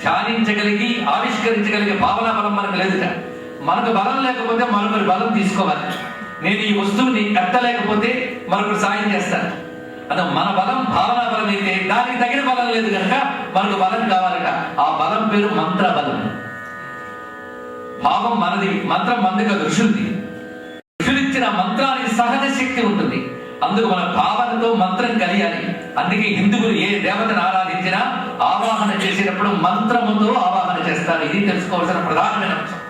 ధ్యానించగలిగి, ఆవిష్కరించగలిగే భావన బలం మనకు లేదుట. మనకు బలం లేకపోతే మరొకరి బలం తీసుకోవాలి. నేను ఈ వస్తువుని ఎత్తలేకపోతే మరొకరు సాయం చేస్తాను. అదే మన బలం భావనా బలం అయితే దానికి తగిన బలం లేదు కనుక మనకు బలం కావాలట. ఆ బలం పేరు మంత్ర బలం. భావం మనది, మంత్రం మంది కాదు, ఋషులది. ఋషులిచ్చిన మంత్రానికి సహజ శక్తి ఉంటుంది. అందుకు మన భావనతో మంత్రం కలియాలి. అందుకే హిందువులు ఏ దేవతను ఆరాధించినా ఆవాహన చేసేటప్పుడు మంత్రముతో ఆవాహన చేస్తారు. ఇది తెలుసుకోవాల్సిన ప్రధానమైన అంశం.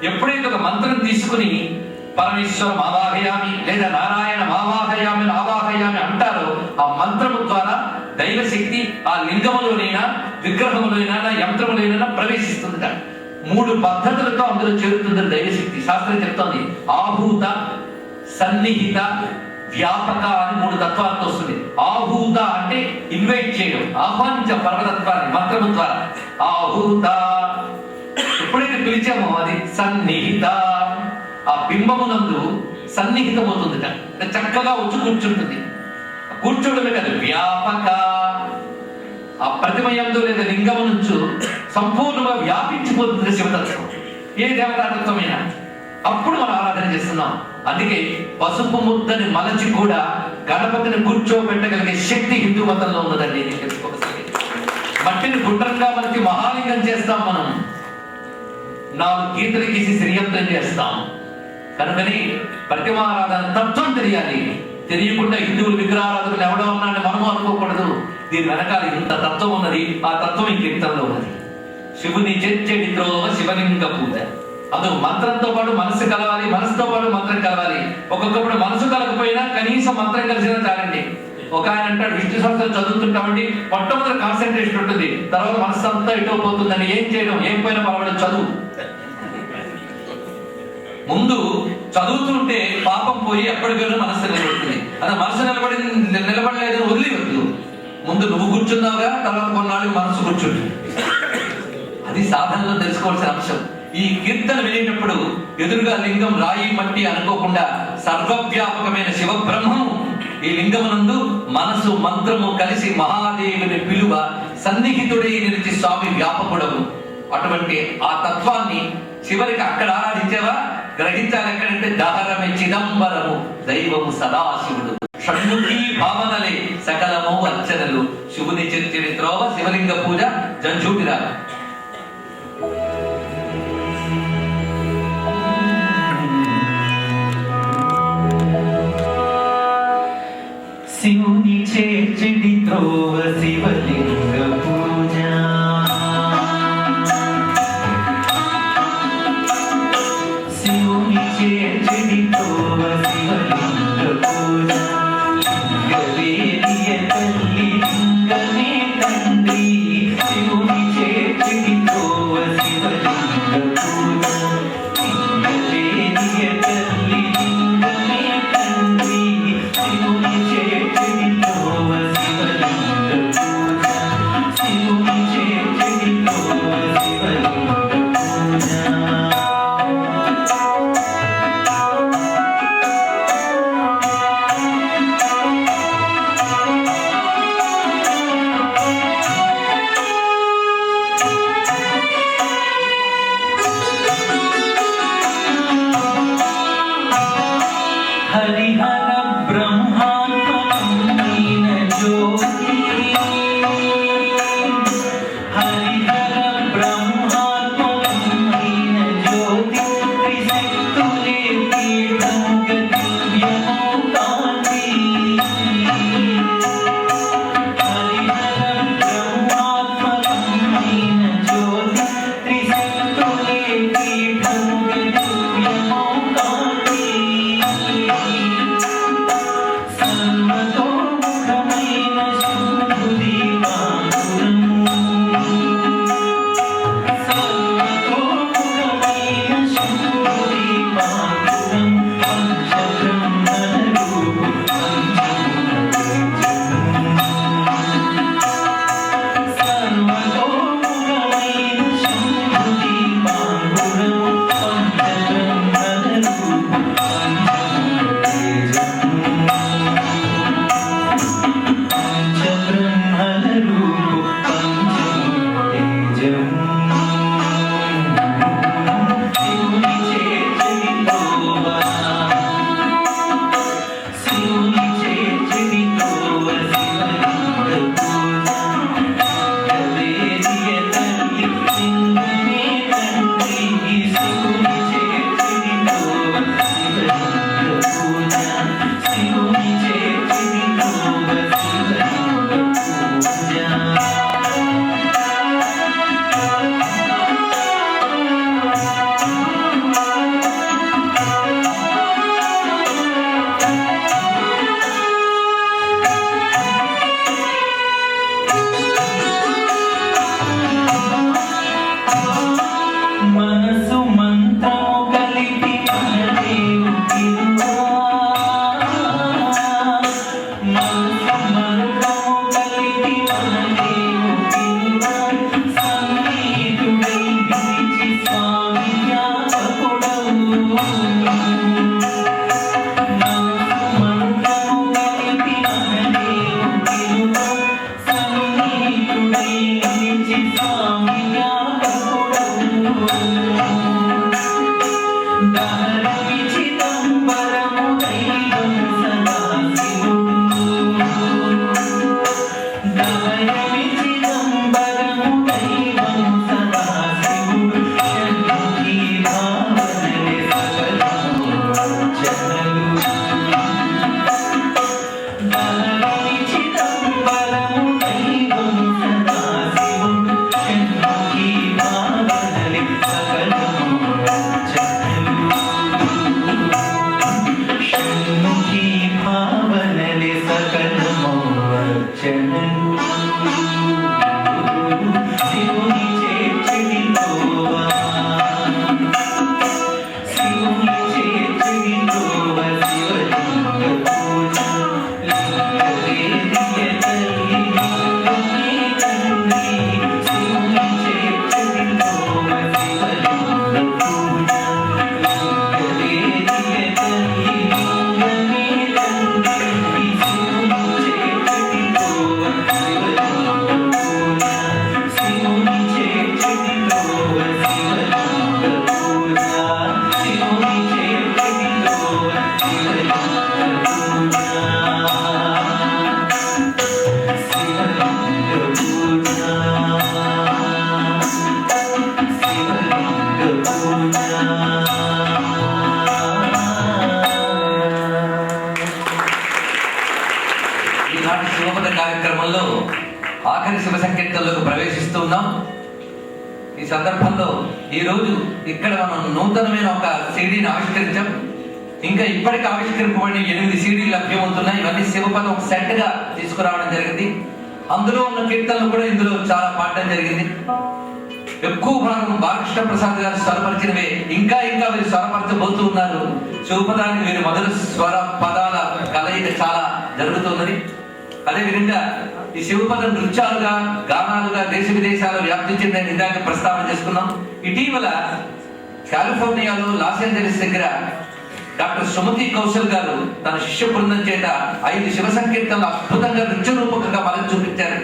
ఎప్పుడైతే ఒక మంత్రం తీసుకుని పరమేశ్వరం ఆవాహయామి లేదా నారాయణ ఆవాహయామి ఆవాహయామి అంటారో ఆ మంత్రము ద్వారా దైవశక్తి ఆ లింగములోనైనా, విగ్రహములోనైనా, యంత్రములోనైనా ప్రవేశిస్తుందట. 3 పద్ధతులతో అందులో చేరుతుంది దైవశక్తి. శాస్త్రం చెప్తోంది ఆహూత, సన్నిహిత, వ్యాపక అని 3 తత్వాలతో వస్తుంది. ఆహూత అంటే ఇన్వైట్ చేయడం, ఆహ్వానించే పరమతత్వాన్ని మంత్రము ద్వారా. ఆహూత ఎప్పుడైతే పిలిచామో అది సన్నిహిత, ఆ బింబమునందు సన్నిహితమవుతుందిట. అంటే చక్కగా వచ్చి కూర్చుంటుంది. కూర్చోవడమే కాదు, వ్యాపక ఆ ప్రతిమయందు లేదా లింగము నుంచి సంపూర్ణంగా వ్యాపించిపోతుంది శివతత్వం, ఏ దేవతాతత్వమైనా. అప్పుడు మనం ఆరాధన చేస్తున్నాం. అందుకే పసుపు ముద్దని మలచి కూడా గణపతిని కూర్చోబెట్టగలిగే శక్తి హిందూ మతంలో ఉన్నదండి. మట్టిని గుండ్రంగా మనకి మహాలింగం చేస్తాం. మనం 4 గీతలు గీసి శ్రీయంత్రం చేస్తాం. కనుకని ప్రతిమారాధన తత్వం తెలియాలి. తెలియకుండా హిందువులు విగ్రహారాధనలు ఎవడో ఉన్నాడని మనము అనుకోకూడదు. దీని వెనకాల ఇంత తత్వం ఉన్నది. ఆ తత్వం ఈ కీర్తనలో ఉన్నది. శివుని చేర్చేటి త్రోవ శివలింగ పూజ. అందుకు మంత్రంతో పాటు మనసు కలవాలి, మనసుతో పాటు మంత్రం కలవాలి. ఒక్కొక్కప్పుడు మనసు కలగకపోయినా కనీసం మంత్రం కలిసినా చాలండి. ఒక ఆయన అంటాడు విష్ణు సహస్రం చదువుతుంటామండి, మొట్టమొదటి కాన్సన్ట్రేషన్ ఉంటుంది, తర్వాత మనసు అంతా ఇటో పోతుందని. ఏం చేయడం, ఏం పోయినా పర్వాలేదు చదువు. ముందు చదువుతుంటే పాపం పోయి ఎప్పటికైనా మనసు నిలబడుతుంది. అదే మనసు నిలబడలేదు వదిలివద్దు. ముందు నువ్వు కూర్చున్నావుగా, తర్వాత కొన్నాళ్ళు మనసు కూర్చుంటుంది. అది సాధనలో తెలుసుకోవాల్సిన అంశం. ఈ కీర్తన వినేటప్పుడు ఎదురుగా లింగం రాయి మట్టి అనుకోకుండా సర్వవ్యాపకమైన శివబ్రహ్మము ఈ లింగమునందు మనసు మంత్రము కలిసి మహాదేవుని పిలువ సన్నిహితుడై నిలిచి స్వామి వ్యాపకుడము. అటువంటి ఆ తత్వాన్ని చివరికి అక్కడ ఆరాధించేవా గ్రహించాలి. ఎక్కడంటే దహరమే చిదంబరము దైవము సదాశివుడు. షణ్ముఖీ భావనలే సకలము అర్చనలు. శివుని చరిత్రోవ శివలింగ పూజ జంఝూటిరా.
శివుని చేర్చడి త్రోవ శివలింగ పూజ. శివుని చేర్చడి త్రోవ శివలింగ పూజ. లింగవేదియ తల్లి లింగమే తండ్రి. శివుని చేర్చడి త్రోవ శివలింగ పూజ. లింగవేదియ తల్లి లింగమే తండ్రి. శివుని చేర్చడి త్రోవ శివలింగ పూజ. శివుని చేర్చడి త్రోవ శివలింగ పూజ. హరిహర బ్రహ్మాత్మకమైన జ్యోతి. హరిహర బ్రహ్మాత్మకమైన జ్యోతి. త్రిశక్తులే పీఠంగ దివ్యమో కాంతి. హరిహర బ్రహ్మాత్మకమైన పూజ.
ఈనాటి శివపద కార్యక్రమంలో ఆఖరి శివ సంకీర్తనలోకి ప్రవేశిస్తూ ఉన్నాం. ఈ సందర్భంలో ఈరోజు ఇక్కడ మనం నూతనమైన ఒక సీడీని ఆవిష్కరించాం. ఇంకా ఇప్పటికి ఆవిష్కరింపబడిన 8 సీడీలు లభ్యమవుతున్నాయి. ఇవన్నీ శివపదం ఒక సెట్ గా తీసుకురావడం జరిగింది. అందులో ఉన్న కీర్తనలు కూడా ఇందులో చాలా పాడడం జరిగింది. ఎక్కువ భాగం బాలకృష్ణ ప్రసాద్ గారు స్వరపరిచినవే. ఇంకా ఇంకా వీరు స్వరపరచబోతూ ఉన్నారు. శివపదానికి వీరి మొదటి స్వర పదాల కలయిక చాలా జరుగుతున్నది. అదేవిధంగా ఈ శివపద నృత్యాలుగా గానాలుగా దేశ విదేశాలు వ్యాప్తి చెందని ఇందాక ప్రస్తావన చేసుకున్నాం. ఇటీవల కాలిఫోర్నియాలో లాస్ ఏంజలీస్ దగ్గర డాక్టర్ సుమతి కౌశల్ గారు తన శిష్య బృందం చేత 5 శివ సంకీర్తనలు అద్భుతంగా నృత్య రూపకంగా మనకు చూపించారు.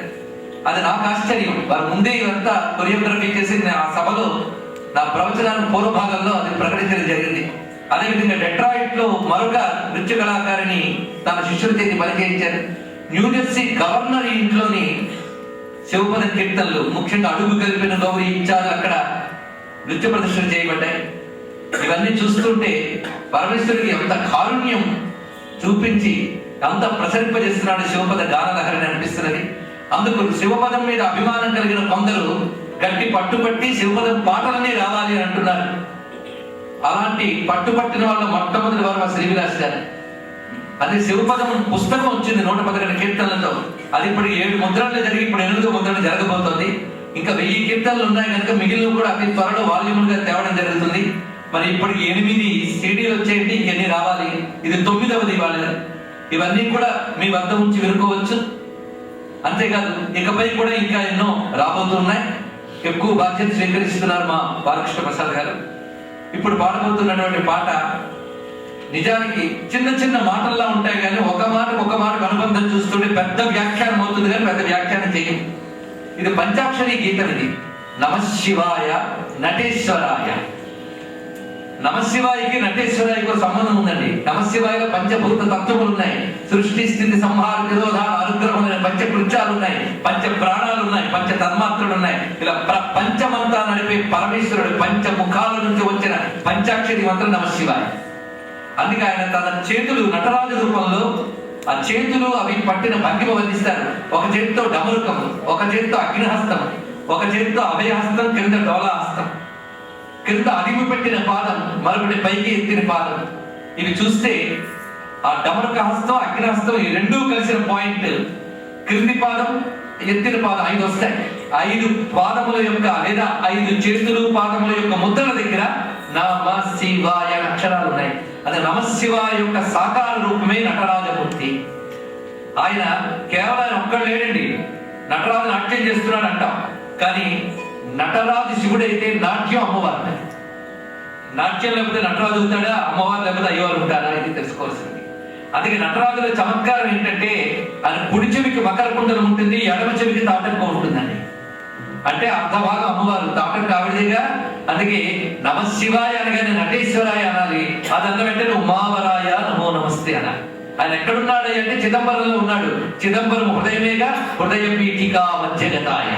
అది నాకు ఆశ్చర్యం. వారు ముందే ఇవంతా కొరియోగ్రఫీ చేసి ఆ సభలో నా ప్రవచనాన్ని పూర్వభాగంలో అది ప్రకటించడం జరిగింది. అదేవిధంగా డెట్రాయిట్ లో మరొక నృత్య కళాకారిని తన శిష్యుల చేతి పనిచేయించారు. న్యూజెర్సీ గవర్నర్ ఇంట్లోని శివపద కీర్తనలు ముఖ్యంగా అడుగు కలిపిన గౌరీ ఇచ్చారు అక్కడ నృత్య ప్రదర్శన చేయబడ్డాయి. ఇవన్నీ చూస్తుంటే పరమేశ్వరుడికి ఎంత కారుణ్యం చూపించి అంత ప్రసరింపజేస్తున్నాడు శివపద గానలహరిని అనిపిస్తున్నది. అందుకు శివపదం మీద అభిమానం కలిగిన కొందరు గట్టి పట్టుబట్టి శివపదం పాటలన్నీ రావాలి అని అంటున్నారు. అలాంటి పట్టుబట్టిన వాళ్ళ మొట్టమొదటి వారు మా శ్రీవిలాస్ గారు. అది శివపదం పుస్తకం వచ్చింది 111 కీర్తనలతో. అది ఇప్పుడు 7 ముద్రలు జరిగి ఇప్పుడు 8వ ముద్రణ జరగబోతోంది. ఇంకా 1000 కీర్తనలు ఉన్నాయి కనుక మిగిలిన కూడా అతి త్వరలో వాల్యూములుగా తేవడం జరుగుతుంది. మరి ఇప్పటికి 8 సీడీలు వచ్చేయండి. ఇంకెన్ని రావాలి? ఇది 9వది వాళ్ళ. ఇవన్నీ కూడా మీ వద్ద ఉంచి వినుకోవచ్చు. అంతేకాదు ఇకపై కూడా ఇంకా ఎన్నో రాబోతున్నాయి. ఎక్కువ బాధ్యత స్వీకరిస్తున్నారు మా బాలకృష్ణ ప్రసాద్ గారు. ఇప్పుడు పాడబోతున్నటువంటి పాట నిజానికి చిన్న చిన్న మాటల్లా ఉంటాయి కానీ ఒక మాటకు అనుబంధం చూస్తుంటే పెద్ద వ్యాఖ్యానం అవుతుంది కానీ పెద్ద వ్యాఖ్యానం చేయం. ఇది పంచాక్షరి గీతం. ఇది నమశివాయ నటేశ్వరాయ. నమశివాయకి నటేశ్వరాయకు సంబంధం ఉందండి. నమశివాయలో పంచభూత తత్వములు ఉన్నాయి. సృష్టి స్థితి సంహార నిరోధాలు అనుగ్రహమైన పంచ కృత్యాలు ఉన్నాయి, పంచ ప్రాణాలు ఉన్నాయి, పంచ తన్మాత్రలు ఉన్నాయి. ఇలా పంచమంతా నడిపే పరమేశ్వరుడు పంచ ముఖాల నుంచి వచ్చిన పంచాక్షరి మంత్రం నమశివాయ. అందుకే ఆయన తన చేతులు నటరాజు రూపంలో ఆ చేతులు అవి పట్టిన భంగిమ వర్ణిస్తారు. ఒక చేతితో డమరుకం, ఒక చేతితో అగ్నిహస్తం, ఒక చేతితో అభయహస్తం, కింద డోలాహస్తం, కింద అదిమి పెట్టిన పాదం, మరొకటి పైకి ఎత్తిన పాదం. ఇవి చూస్తే ఆ డమరుక హస్తం అగ్నిహస్తం ఈ రెండూ కలిసిన పాయింట్ క్రింది పాదం ఎత్తిన పాదం 5 వస్తాయి. 5 పాదముల యొక్క లేదా 5 చేతులు పాదముల యొక్క ముద్రల దగ్గర నమ శివాయ అక్షరాలు ఉన్నాయి. అది నమశివాయ యొక్క సాకార రూపమే నటరాజమూర్తి. ఆయన కేవలం ఒక్కడు లేడండి. నటరాజు నాట్యం చేస్తున్నాడు అంటాం కానీ నటరాజు శివుడైతే నాట్యం అమ్మవారు. నాట్యం లేకపోతే నటరాజు అవుతాడా, అమ్మవారు లేకపోతే అయ్యవారు ఉంటారా, ఇది తెలుసుకోవాల్సింది. అందుకే నటరాజుల చమత్కారం ఏంటంటే ఆయన కుడి చెవికి మకర కుండలం ఉంటుంది, ఎడమ చెవికి తాటంకం ఉంటుందండి. అంటే అర్ధభాగం అమ్మవారు, తాటంక ఆవిడేగా. అందుకే నమశివాయ అనగానే నటేశ్వరాయ అనాలి. అదన్న వెంటనే ఉమావరాయ నమో నమస్తే అనాలి. ఆయన ఎక్కడున్నాడు అంటే చిదంబరంలో ఉన్నాడు. చిదంబరం హృదయమేగా, హృదయ పీఠికా మధ్యగతాయ.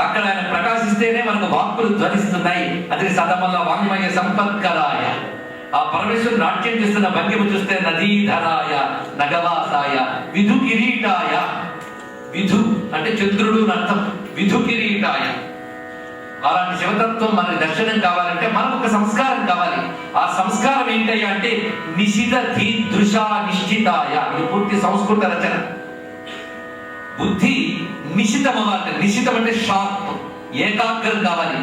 అక్కడ ఆయన ప్రకాశిస్తేనే మనకు వాక్కులు ధ్వనిస్తున్నాయి. అందుకే సదమల్ల వాంగ్మయ సంపత్కరాయ. ఆ పరమేశ్వరుడు నాట్యం చేస్తున్న భంగిమ చూస్తే నదీధరాయ నగవాసాయ విధు కిరీటాయ. విధు అంటే చంద్రుడు అర్థం. విధు కిరీటాయ. అలాంటి శివతత్వం మనకి దర్శనం కావాలంటే మనకు ఒక సంస్కారం కావాలి. ఆ సంస్కారం ఏంటయ్యా అంటే నిశిత ధీదృశ నిశ్చితాయ. ఇది పూర్తి సంస్కృత రచన. బుద్ధి నిశితం అవ్వాలి. నిశితం అంటే షార్ప్, ఏకాగ్రం కావాలి.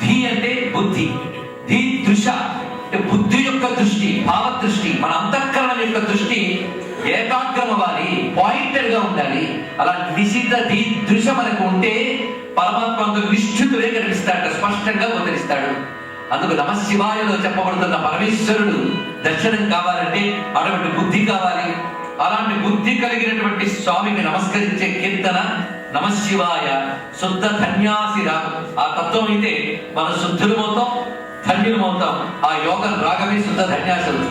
ధీ అంటే బుద్ధి, ధీ దృశ అంటే బుద్ధి యొక్క దృష్టి, భావ దృష్టి, మన అంతఃకరణం యొక్క దృష్టి ఏకాగ్రం అవ్వాలి, పాయింటెడ్ గా ఉండాలి. అలా నిశిత ధీ దృశ మనకు ఉంటే పరమాత్మ నిశ్చితులే కనిపిస్తాడు, స్పష్టంగా గోచరిస్తాడు. అందుకు నమశివాయలో చెప్పబడుతున్న పరమేశ్వరుడు దర్శనం కావాలంటే అటువంటి బుద్ధి కావాలి. అలాంటి బుద్ధి కలిగినటువంటి స్వామికి నమస్కరించే కీర్తన నమశివాయ. శుద్ధ ధన్యాసి రాగం. ఆ తత్వం అయితే మనం శుద్ధులమవుతాం, ధన్యులమవుతాం. ఆ యోగ రాగమే శుద్ధ ధన్యాసులు.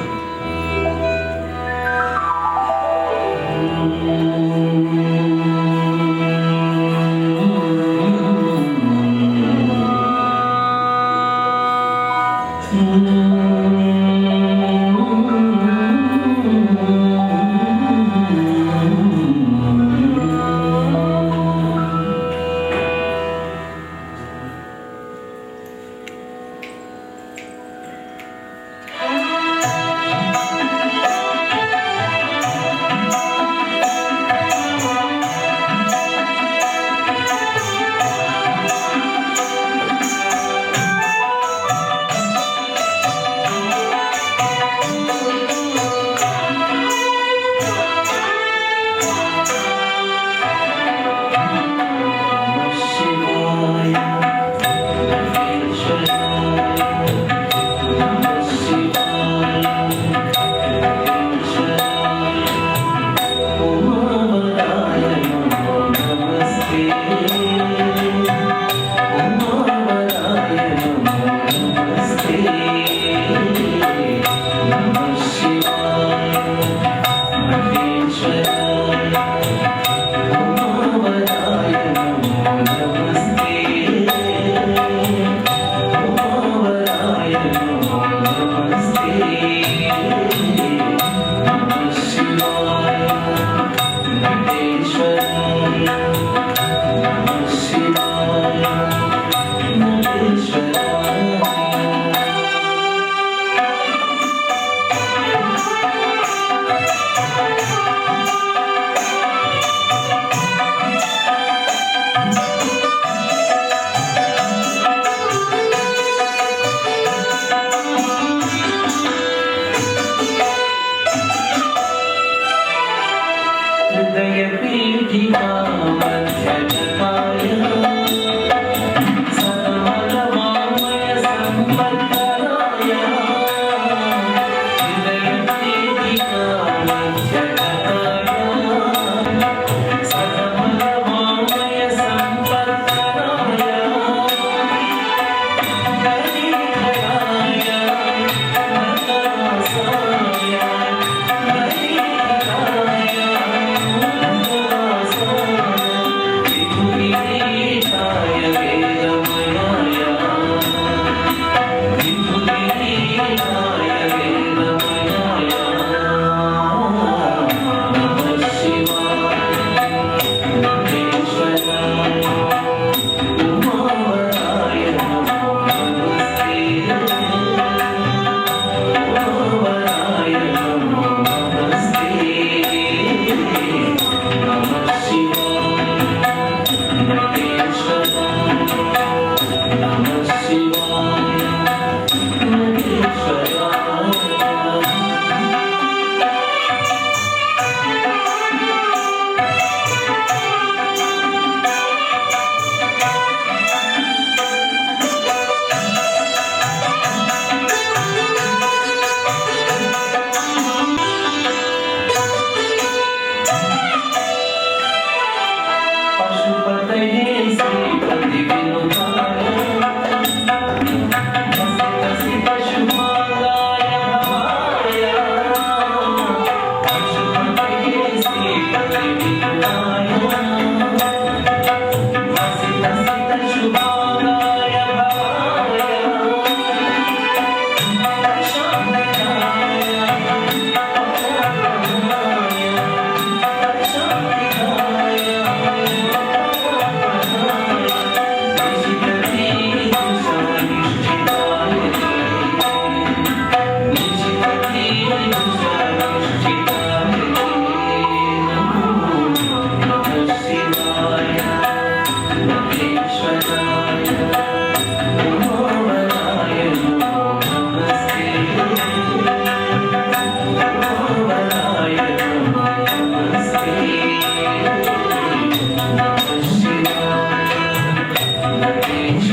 ఈ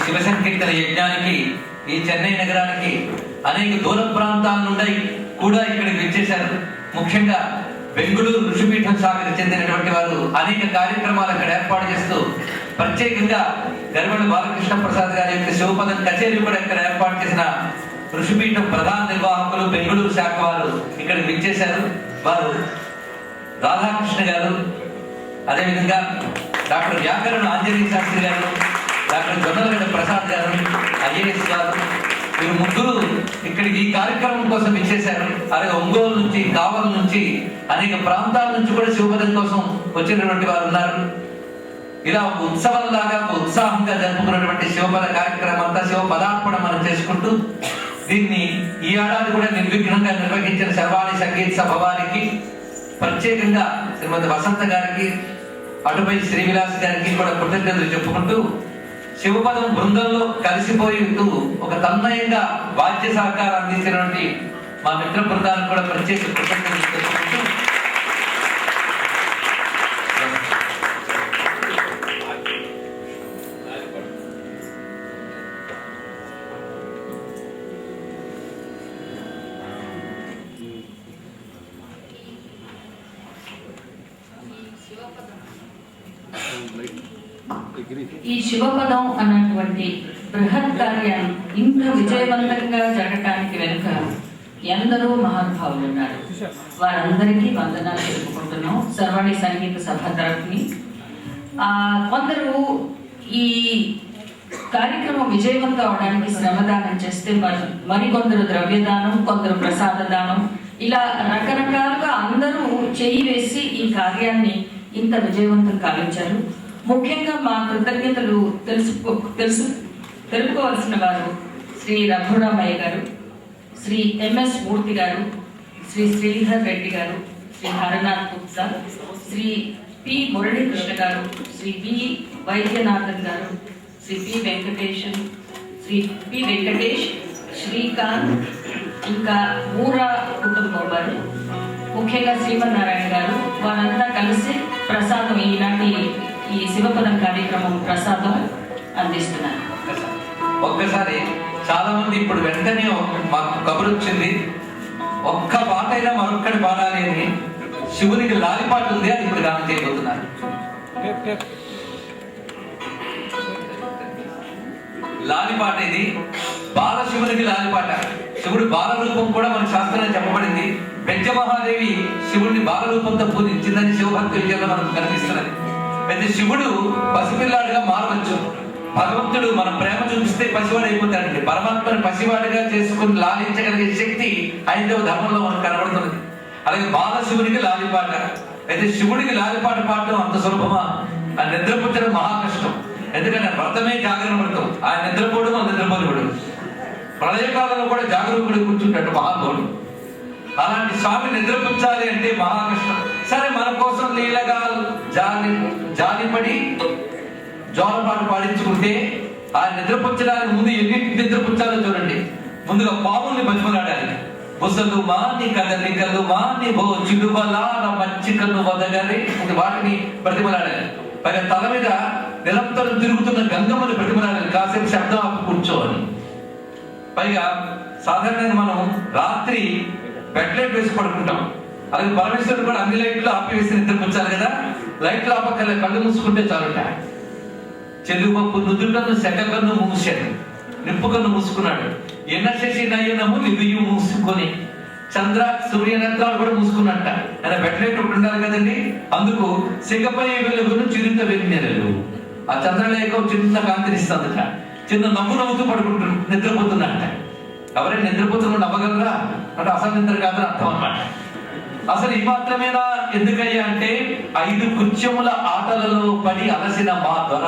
శివ సంకీర్తన యజ్ఞానికి ఈ చెన్నై నగరానికి అనేక దూర ప్రాంతాల నుండి కూడా ఇక్కడికి విచ్చేశారు. ముఖ్యంగా బెంగుళూరు ఋషిపీఠం శాఖకు చెందినటువంటి వారు అనేక కార్యక్రమాలు అక్కడ ఏర్పాటు చేస్తూ ప్రత్యేకంగా గరిమళ్ళ బాలకృష్ణ ప్రసాద్ గారి యొక్క శివపదం కచేరీ కూడా ఇక్కడ ఏర్పాటు చేసిన ఋషిపీఠం ప్రధాన నిర్వాహకులు బెంగుళూరు శాఖ వారు ఇక్కడికి విచ్చేశారు. వారు రాధాకృష్ణ గారు, అదేవిధంగా డాక్టర్ వ్యాకరణ ఆంజనేయ శాస్త్రి గారు, డాక్టర్ జొన్నలగడ్డ ప్రసాద్ గారు, ఐఏఎస్ గారు, వీరు ముగ్గురు ఇక్కడికి ఈ కార్యక్రమం కోసం ఇచ్చేశారు. అలాగే ఒంగోలు నుంచి, కావల నుంచి, అనేక ప్రాంతాల నుంచి కూడా శివపదం కోసం వచ్చినటువంటి వారు ఉన్నారు. ఇలా ఒక ఉత్సవంలాగా ఒక ఉత్సాహంగా జరుపుకున్నటువంటి శివపద కార్యక్రమం అంతా శివ పదార్పణ మనం చేసుకుంటూ దీన్ని ఈ ఏడాది కూడా నిర్విఘ్నంగా నిర్వహించిన సర్వాణి సంగీత సభ వారికి, ప్రత్యేకంగా శ్రీమతి వసంత గారికి, అటుపై శ్రీవిలాస్ గారికి కూడా కృతజ్ఞతలు చెప్పుకుంటూ శివపదం బృందంలో కలిసిపోతూ ఒక తన్మయంగా వాద్య సహకారం అందించినటువంటి మా మిత్ర బృందానికి కూడా ప్రత్యేక కృతజ్ఞతలు చెప్పుకుంటూ
ఈ శివపదం అన్నటువంటి బృహత్ కార్యం ఇంత విజయవంతంగా జరగటానికి వెనుక ఎందరో మహానుభావులు ఉన్నారు. వారందరికీ వందనాలు తెలుపుకుంటున్నాం సర్వాణి సంగీత సభ తరఫుని. కొందరు ఈ కార్యక్రమం విజయవంతం అవడానికి శ్రమదానం చేస్తే మరికొందరు ద్రవ్యదానం, కొందరు ప్రసాద దానం, ఇలా రకరకాలుగా అందరూ చేయి వేసి ఈ కార్యాన్ని ఇంత విజయవంతం కావించారు. ముఖ్యంగా మా కృతజ్ఞతలు తెలుపుకోవాల్సిన వారు శ్రీ రఘురామయ్య గారు, శ్రీ ఎంఎస్ మూర్తి గారు, శ్రీ శ్రీధర్ రెడ్డి గారు, శ్రీ హరనాథ్ గుప్తా, శ్రీ పి మురళీకృష్ణ గారు, శ్రీ పి వైద్యనాథన్ గారు, శ్రీ పి వెంకటేష్, శ్రీకాంత్, ఇంకా ఊరా కుటుంబం వారు, ముఖ్యంగా శ్రీమన్నారాయణ గారు, వారంతా కలిసి ప్రసాదం ఈనాటి ఈ శివపదం కార్యక్రమం ప్రసాదం అందిస్తున్నారు.
ఒక్కసారి చాలా మంది ఇప్పుడు వెంటనే మాకు కబురు వచ్చింది, ఒక్క పాట అయినా మరొక్కటి పాడాలి అని. శివునికి లాలిపాట ఉంది, అది ఇప్పుడు గానం చేయబోతున్నారు. లాలిపాట ఇది బాలశివునికి లాలిపాట. శివుడు బాల రూపం కూడా మన శాస్త్రంలో చెప్పబడింది. పెంచమహాదేవి శివుడిని బాల రూపంతో పూజించిందని శివభక్తి విజయంలో మనకు కనిపిస్తున్నది. అయితే శివుడు పసిపిల్లాడిగా మారవచ్చు. భగవంతుడు మన ప్రేమ చూపిస్తే పసివాడు అయిపోతాడండి. పరమాత్మను పసివాడిగా చేసుకుని లాలించగలిగే శక్తి హైందవ ధర్మంలో మనకు కనబడుతున్నది. అలాగే బాలశివునికి లాలిపాట. అయితే శివుడికి లాలిపాట పాడటం అంత సులభమా? ఆ నిద్రపుచ్చడం మహా కష్టం. ఎందుకంటే వ్రతమే జాగరణ వ్రతం. ఆ నిద్రపోవడం ఆ నిద్రపోవడం. ప్రళయకాలంలో కూడా జాగరూకుడు కూర్చుంటాడు మహానుభావుడు. అలాంటి స్వామి నిద్రపుచ్చాలి అంటే మహా కష్టం. సరే, మన కోసం లీలగా జాలిపడి జోలపాటు పాడించుకుంటే ఆ నిద్రపుచ్చడానికి ముందు ఎన్ని నిద్రపుచ్చాలో చూడండి. ముందుగా పాముల్ని బతిమలాడాలి. బుసలు మాని కదలికలు మాని బో చిలువలా మచ్చికను వదగలి, వాటిని బ్రతిమలాడాలి. పైగా తల మీద నిరంతరం తిరుగుతున్న గంగమ్మని బ్రతిమలాడాలి. కాసేపు శబ్దం ఆపి కూర్చోవాలి. పైగా సాధారణంగా మనం రాత్రి బెడ్ లైట్ వేసి పడుకుంటాం. అలాగే పరమేశ్వరుడు కూడా అన్ని లైట్లు ఆపివేసి నిద్రపుచ్చాలి కదా. లైట్లు ఆపక్కర్లే, కళ్ళు మూసుకుంటే చాలుట. చెలుపప్పు నుదుటను శకకన్ను మూసాడు, నిప్పుకన్ను మూసుకున్నాడు. ఎన్నశశి నయనము నివియు మూసుకొని, చంద్ర సూర్య నేత్రాలు కూడా మూసుకున్నట్ట. ఆయన బెడ్ లైట్ ఒకటి ఉండాలి కదండి. అందుకు సిగపై వెలుగును చిరుత వెన్నెలలు, ఆ చంద్రలేఖ చిన్న కాంతినిస్తుందట. చిన్న నవ్వు నవ్వుతూ పడుకుంటు నిద్రపోతున్నట్ట. ఎవరైనా నిద్రపోతున్న నవ్వగలరా అంటే అసలు నిద్ర కాదని అర్థం అన్నమాట. అసలు ఈ మాత్రమేనా? ఎందుకయ్యా అంటే 5 కృత్యముల ఆటలలో పడి అలసిన మా త్వర.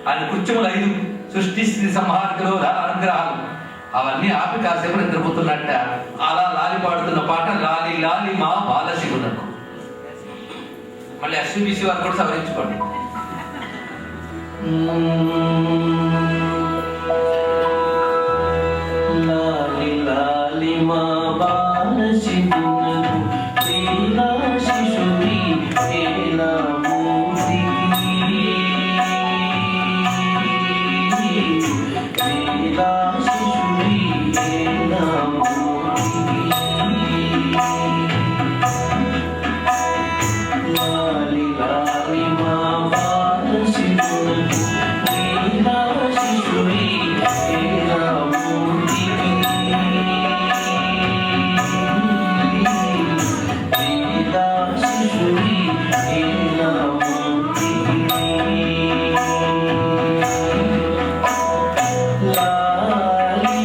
ఆయన కృత్యములు 5 సృష్టి స్థితి సంహారకులు అనుగ్రహాలు అవన్నీ ఆపి కాసేపు నిద్రపోతున్నట్ట. అలా లాలి పాడుతున్న పాట లాలి లాలి మా బాలశివునకు. మళ్ళీ ఎస్విబిసి వారు కూడా సవరించుకోండి.
లాలి లాలి మా బాలశివునకు లీలా శిశుని హేలా మూర్తికి లీలా శిశుని హేలా మూర్తికి లాలి లాలి మా బాలశివునకు లీలా శిశుని హేలా మూర్తికి లీలా శిశుని హేలా మూర్తికి లాలి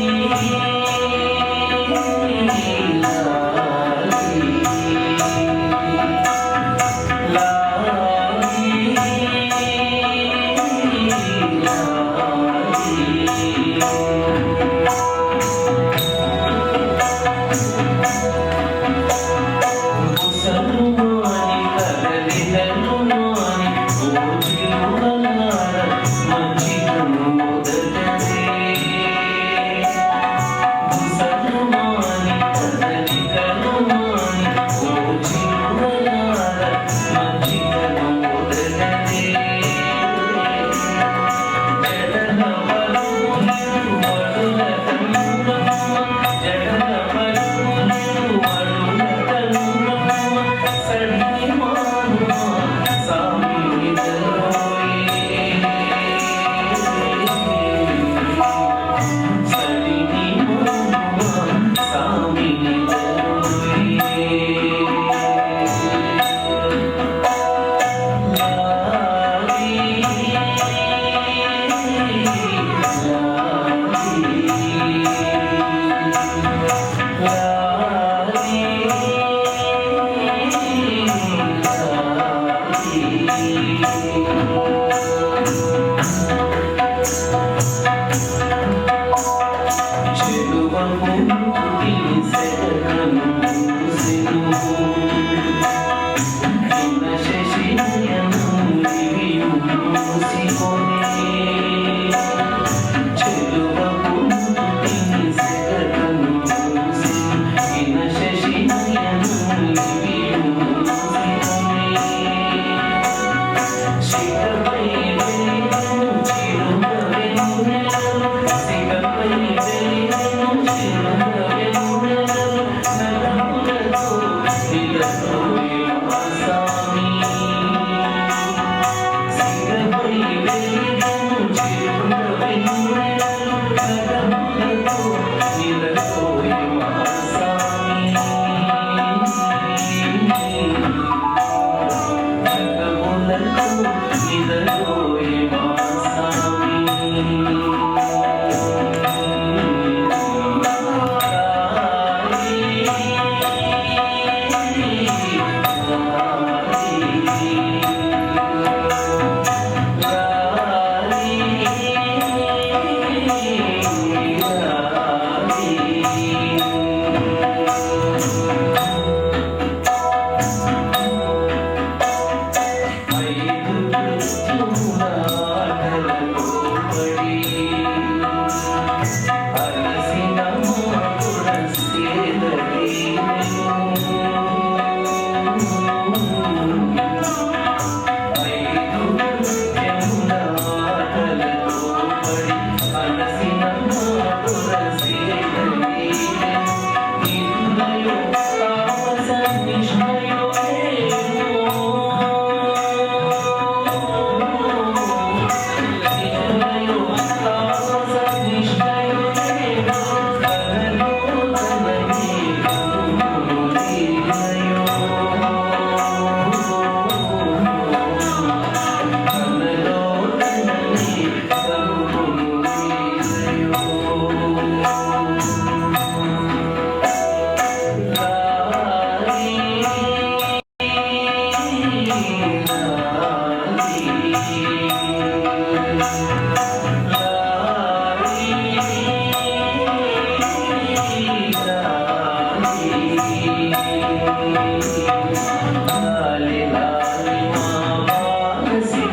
లాలి లాలి మా మానసి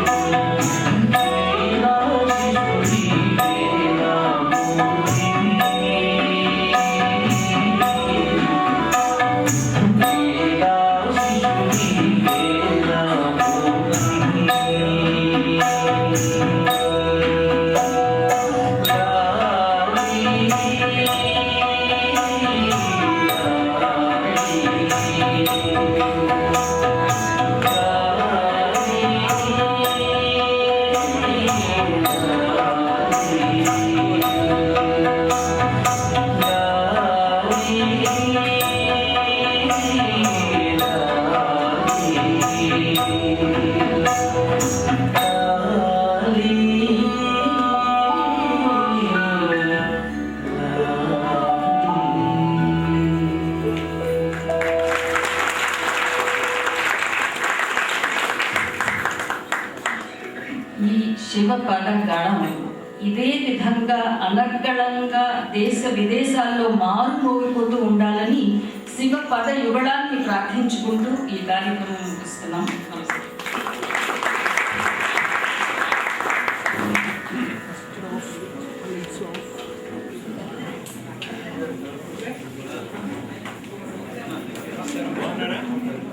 లీలా శిశుడి లీలా మూర్తివి లీలా శిశుడి లీలా
ఈ శివపద గణము ఇదే విధంగా అనర్గళంగా దేశ విదేశాల్లో మారుమోగిపోతూ ఉండాలని శివపద యుగళాన్ని ప్రార్థించుకుంటూ ఈ కార్యక్రమం ముగిస్తున్నాం. నమస్తే.
బాగున్నారా?